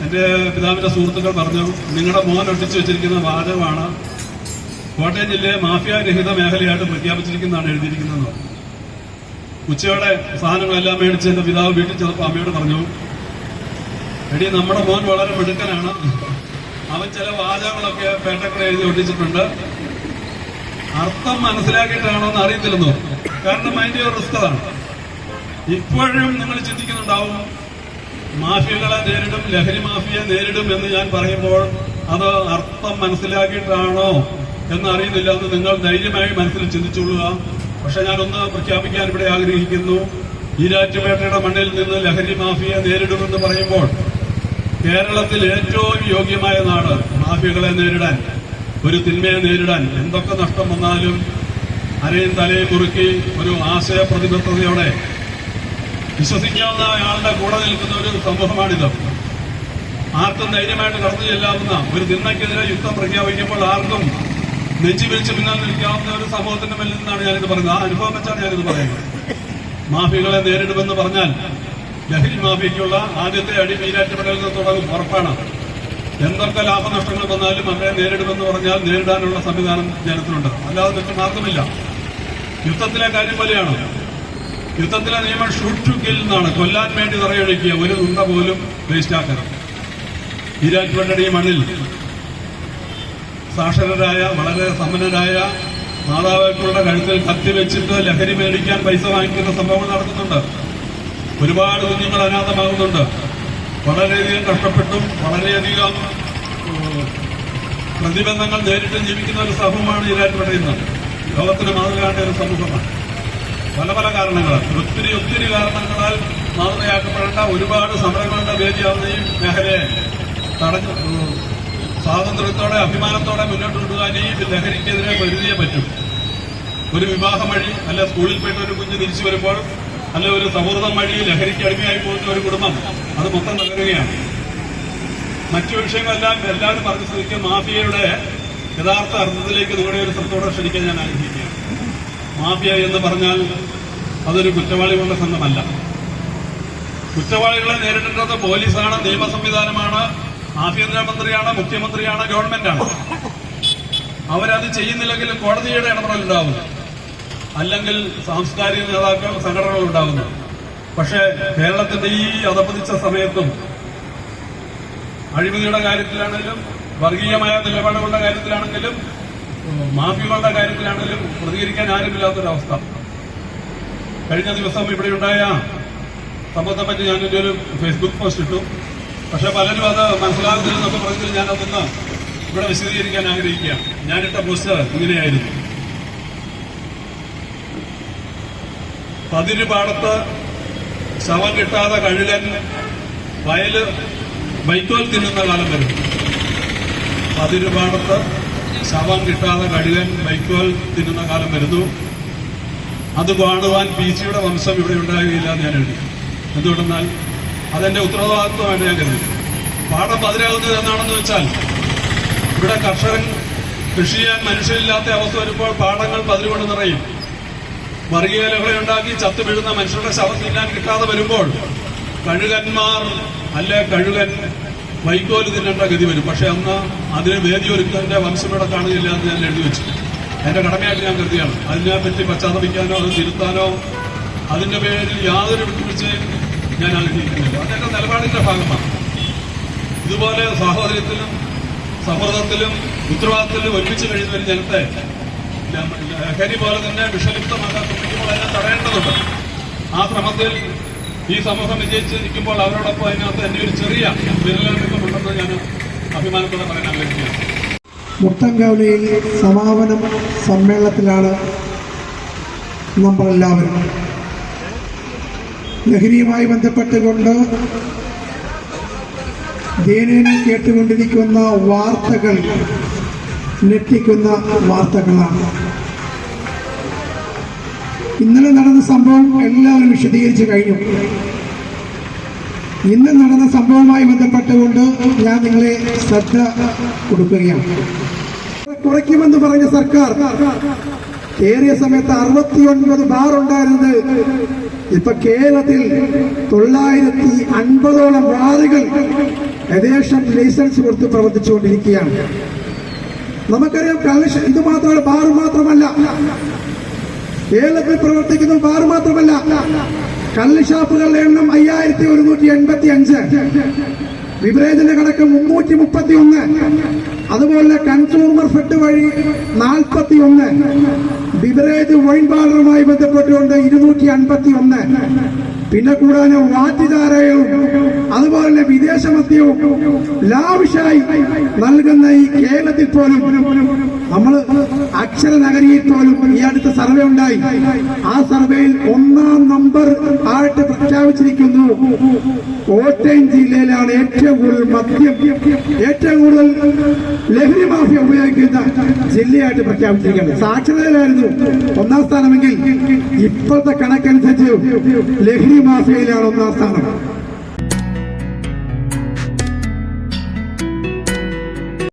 എന്റെ പിതാവിന്റെ സുഹൃത്തുക്കൾ പറഞ്ഞു, നിങ്ങളുടെ മോൻ ഒട്ടിച്ചു വെച്ചിരിക്കുന്ന വാചകമാണ് കോട്ടയം ജില്ലയെ മാഫിയാരഹിത മേഖലയായിട്ട് പ്രഖ്യാപിച്ചിരിക്കുന്നതാണ് എഴുതിയിരിക്കുന്നത്. ഉച്ചയോടെ സാധനങ്ങളെല്ലാം മേടിച്ച് എന്റെ പിതാവ് വീട്ടിൽ ചെന്നപ്പോൾ അമ്മയോട് പറഞ്ഞു, എടി നമ്മുടെ മോൻ വളരെ മിടുക്കനാണ്, അവൻ ചില വാചകങ്ങളൊക്കെ പേട്ടക്കുറ എഴുതി ഒട്ടിച്ചിട്ടുണ്ട്, അർത്ഥം മനസ്സിലാക്കിയിട്ടാണോ എന്ന് അറിയത്തില്ലെന്നോ. കാരണം അതിന്റെ ഒരു റിസ്ക് അതാണ്. ഇപ്പോഴും നിങ്ങൾ ചിന്തിക്കുന്നുണ്ടാവും, മാഫിയകളെ നേരിടും, ലഹരി മാഫിയെ നേരിടും എന്ന് ഞാൻ പറയുമ്പോൾ അത് അർത്ഥം മനസ്സിലാക്കിയിട്ടാണോ എന്ന് അറിയുന്നില്ല എന്ന് നിങ്ങൾ ധൈര്യമായി മനസ്സിൽ ചിന്തിച്ചുകൊള്ളുക. പക്ഷെ ഞാനൊന്ന് പ്രഖ്യാപിക്കാൻ ഇവിടെ ആഗ്രഹിക്കുന്നു. ഈരാറ്റുപേട്ടയുടെ മണ്ണിൽ നിന്ന് ലഹരി മാഫിയെ നേരിടുമെന്ന് പറയുമ്പോൾ കേരളത്തിൽ ഏറ്റവും യോഗ്യമായ നാട് മാഫിയകളെ നേരിടാൻ, ഒരു തിന്മയെ നേരിടാൻ എന്തൊക്കെ നഷ്ടം വന്നാലും അരയും തലയും കുറുക്കി ഒരു ആശയ പ്രതിബദ്ധതയോടെ വിശ്വസിക്കാവുന്ന ആളുടെ കൂടെ നിൽക്കുന്ന ഒരു സമൂഹമാണിത്. ആർക്കും ധൈര്യമായിട്ട് കടന്നു ചെല്ലാവുന്ന ഒരു തിന്മയ്ക്കെതിരെ യുദ്ധം പ്രഖ്യാപിക്കുമ്പോൾ ആർക്കും നെഞ്ചി വിരിച്ച് പിന്നാൽ നിൽക്കാവുന്ന ഒരു സമൂഹത്തിന്റെ മേലിൽ നിന്നാണ് ഞാനിത് പറയുന്നത്. ആ അനുഭവം വെച്ചാണ് ഞാനിത് പറയുന്നത്. മാഫിയകളെ നേരിടുമെന്ന് പറഞ്ഞാൽ ലഹരി മാഫിയയ്ക്കുള്ള ആദ്യത്തെ അടി ഈരാറ്റുപേട്ടയിൽ നിന്ന് തുടങ്ങും, ഉറപ്പാണ്. എന്തൊക്കെ ലാഭനഷ്ടങ്ങൾ വന്നാലും അവരെ നേരിടുമെന്ന് പറഞ്ഞാൽ നേരിടാനുള്ള സംവിധാനം ജനത്തിനുണ്ട്. അല്ലാതെ മറ്റു മാർഗമില്ല. യുദ്ധത്തിലെ കാര്യം പോലെയാണ്. യുദ്ധത്തിലെ നിയമം ഷൂട്ട് ടു കിൽ എന്നാണ്. കൊല്ലാൻ വേണ്ടി നിറയൊഴിക്കുക, ഒരു ഉണ്ട പോലും വേസ്റ്റാക്കണം. ഈരാറ്റുപേട്ടയുടെ ഈ മണ്ണിൽ സാക്ഷരരായ വളരെ സമ്പന്നരായ മാതാപിതാക്കളുടെ കഴുത്തിൽ കത്തി വെച്ചിട്ട് ലഹരി മേടിക്കാൻ പൈസ വാങ്ങിക്കുന്ന സംഭവങ്ങൾ നടക്കുന്നുണ്ട്. ഒരുപാട് കുഞ്ഞുങ്ങൾ അനാഥമാകുന്നുണ്ട്. വളരെയധികം കഷ്ടപ്പെട്ടും വളരെയധികം പ്രതിബന്ധങ്ങൾ നേരിട്ട് ജീവിക്കുന്ന ഒരു സമൂഹമാണ് ഈരാറ്റുപേട്ട ഇന്ന്. ലോകത്തിന് മാതൃകയാണ്ട ഒരു സമൂഹമാണ്. പല പല കാരണങ്ങളാൽ, ഒത്തിരി കാരണങ്ങളാൽ മാതൃകയാക്കപ്പെടേണ്ട ഒരുപാട് സമരങ്ങളുടെ വേദിയാവുന്ന ഈ മേഖലയെ തടഞ്ഞു സ്വാതന്ത്ര്യത്തോടെ അഭിമാനത്തോടെ മുന്നോട്ട് കൊണ്ടുപോകാൻ ഈ ലഹരിക്കെതിരെ പൊരുതിയേ പറ്റും. ഒരു വിവാഹം വഴി, അല്ല സ്കൂളിൽ പോയിട്ട് ഒരു കുഞ്ഞ് തിരിച്ചു വരുമ്പോൾ, അല്ല ഒരു സൗഹൃദം വഴി ലഹരിക്ക് അടിമയായി പോകുന്ന ഒരു കുടുംബം, അത് മൊത്തം തകരുകയാണ്. മറ്റു വിഷയങ്ങളെല്ലാം എല്ലാവരും പറഞ്ഞ സ്ഥിതിക്ക് മാഫിയയുടെ യഥാർത്ഥ അർത്ഥത്തിലേക്ക് നിങ്ങളുടെ ഒരു ശ്രദ്ധയോടെ ക്ഷണിക്കാൻ ഞാൻ ആഗ്രഹിക്കുകയാണ്. മാഫിയ എന്ന് പറഞ്ഞാൽ അതൊരു കുറ്റവാളികളുടെ സംഘമല്ല. കുറ്റവാളികളെ നേരിടേണ്ടത് പോലീസാണ്, നിയമ സംവിധാനമാണ്, ആഭ്യന്തരമന്ത്രിയാണ്, മുഖ്യമന്ത്രിയാണ്, ഗവൺമെന്റാണ്. അവരത് ചെയ്യുന്നില്ലെങ്കിൽ കോടതിയുടെ ഇടപെടലുണ്ടാവും, അല്ലെങ്കിൽ സാംസ്കാരിക നേതാക്കൾ സംഘടനകൾ ഉണ്ടാകുന്നു. പക്ഷേ കേരളത്തിന്റെ ഈ അധപ്പതിച്ച സമയത്തും അഴിമതിയുടെ കാര്യത്തിലാണെങ്കിലും വർഗീയമായ നിലപാടുകളുടെ കാര്യത്തിലാണെങ്കിലും മാഫിയകളുടെ കാര്യത്തിലാണെങ്കിലും പ്രതികരിക്കാൻ ആരുമില്ലാത്തൊരവസ്ഥ. കഴിഞ്ഞ ദിവസം ഇവിടെയുണ്ടായ സംഭവത്തെപ്പറ്റി ഞാനൊരു ഒരു ഫേസ്ബുക്ക് പോസ്റ്റ് ഇട്ടു. പക്ഷെ പലരും അത് മനസ്സിലാകുന്നില്ലെന്നൊക്കെ പറഞ്ഞതിൽ ഞാനതൊന്ന് ഇവിടെ വിശദീകരിക്കാൻ ആഗ്രഹിക്കുകയാണ്. ഞാനിട്ട പോസ്റ്റ് ഇങ്ങനെയായിരുന്നു: പതിരുപാടത്ത് ശവം കിട്ടാതെ കഴുകൻ വയല് വൈക്കോൽ തിന്നുന്ന കാലം വരും. പതിരുപാടത്ത് ശവം കിട്ടാതെ കഴുകൻ വൈക്കോൽ തിന്നുന്ന കാലം വരുന്നു. അത് കാണുവാൻ പീച്ചിയുടെ വംശം ഇവിടെ ഉണ്ടാകുകയില്ല എന്ന് ഞാൻ എഴുതി. എന്തുകൊണ്ടെന്നാൽ അതെന്റെ ഉത്തരവാദിത്വമായിട്ട് ഞാൻ കരുതി. പാടം പതിരാകുന്നത് എന്നാണെന്ന് വെച്ചാൽ, ഇവിടെ കർഷകൻ കൃഷി ചെയ്യാൻ മനുഷ്യരില്ലാത്ത അവസ്ഥ വരുമ്പോൾ പാടങ്ങൾ പതിരുകൊണ്ട് നിറയും. വർഗീയ ലഹളയുണ്ടാക്കി ചത്തു വീഴുന്ന മനുഷ്യരുടെ ശവം തിന്നാൻ കിട്ടാതെ വരുമ്പോൾ കഴുകന്മാർ അല്ലെ കഴുകൻ വൈക്കോല് തിന്നേണ്ട ഗതി വരും. പക്ഷെ അന്ന് അതിന് വേദി ഒരുക്കുന്നതിന്റെ വംശം ഇവിടെ കാണുകയില്ല എന്ന് ഞാൻ എഴുതി വെച്ചു. എന്റെ കടമയായിട്ട് ഞാൻ കരുതിയാണ്. അതിനെപ്പറ്റി പശ്ചാത്തപിക്കാനോ അത് തിരുത്താനോ അതിന്റെ പേരിൽ യാതൊരു വിട്ടുവീഴ്ചയും ഞാൻ ആഗ്രഹിക്കുന്നില്ല. അതെന്റെ നിലപാടിന്റെ ഭാഗമാണ്. ഇതുപോലെ സാഹോദര്യത്തിലും സൗഹൃദത്തിലും ഉത്തരവാദിത്തത്തിലും ഒരുമിച്ച് കഴിയുന്ന ഒരു ജനത്തെ ലഹരി പോലെ തന്നെ വിഷലിപ്തമാക്കാൻ ശ്രമിക്കുമ്പോൾ അതിനെ തടയേണ്ടതുണ്ട്. ആ ശ്രമത്തിൽ ഈ സമൂഹം വിജയിച്ചിരിക്കുമ്പോൾ അവരോടൊപ്പം അതിനകത്ത് എന്റെ ഒരു ചെറിയ വിരലടക്കമുണ്ടെന്ന് ഞാൻ അഭിമാനത്തോടെ പറയാൻ ആഗ്രഹിക്കുകയാണ്. മുത്തങ്കവലിയിൽ സമാപനം സമ്മേളനത്തിലാണ് നമ്മളെല്ലാവരും. ലഹരിയുമായി ബന്ധപ്പെട്ടുകൊണ്ട് ദൈനംദിനം കേട്ടുകൊണ്ടിരിക്കുന്ന വാർത്തകൾ ഞെട്ടിക്കുന്ന വാർത്തകളാണ്. ഇന്നലെ നടന്ന സംഭവം എല്ലാവരും വിശദീകരിച്ചു കഴിഞ്ഞു. ഇന്ന് നടന്ന സംഭവവുമായി ബന്ധപ്പെട്ടുകൊണ്ട് ഞാൻ നിങ്ങളെ ശ്രദ്ധ കൊടുക്കുകയാണ്. കുറയ്ക്കുമെന്ന് പറഞ്ഞ സർക്കാർ കേറിയ സമയത്ത് 69 ബാർ ഉണ്ടായിരുന്നത് ഇപ്പൊ കേരളത്തിൽ 950ഓളം ബാറുകൾ യഥേഷ്ടം ലൈസൻസ് കൊടുത്ത് പ്രവർത്തിച്ചുകൊണ്ടിരിക്കുകയാണ്. നമുക്കറിയാം ഇത് മാത്രമല്ല, ബാർ മാത്രമല്ല, കേരളത്തിൽ പ്രവർത്തിക്കുന്ന ബാർ മാത്രമല്ല, കള്ളുഷാപ്പുകളുടെ എണ്ണം 5185, ബിവറേജിന്റെ കണക്ക് 331, അതുപോലെ കൺസ്യൂമർ ഫെഡ് വഴി 41, ബിവറേജ് വൈൻ ബാറുമായി ബന്ധപ്പെട്ടുകൊണ്ട് 251, പിന്നെ കൂടാതെ വാറ്റുചാരയും അതുപോലെ വിദേശ മദ്യവും ലാവിഷായി നൽകുന്ന ഈ കേരളത്തിൽ പോലും നമ്മൾ അക്ഷര നഗരിയിൽ പോലും ഈ അടുത്ത സർവേ ഉണ്ടായി. ആ സർവേയിൽ 1ാം നമ്പർ ആയിട്ട് പ്രഖ്യാപിച്ചിരിക്കുന്നു. കോട്ടയം ജില്ലയിലാണ് ഏറ്റവും കൂടുതൽ മദ്യം, ഏറ്റവും കൂടുതൽ ലഹരി മാഫിയ ഉപയോഗിക്കുന്ന ജില്ലയായിട്ട് പ്രഖ്യാപിച്ചിരിക്കുന്നത്. സാക്ഷരതയിലായിരുന്നു 1ാം സ്ഥാനമെങ്കിൽ ഇപ്പോഴത്തെ കണക്കനുസരിച്ച് ലഹരി മാഫിയയിലാണ് 1ാം സ്ഥാനം.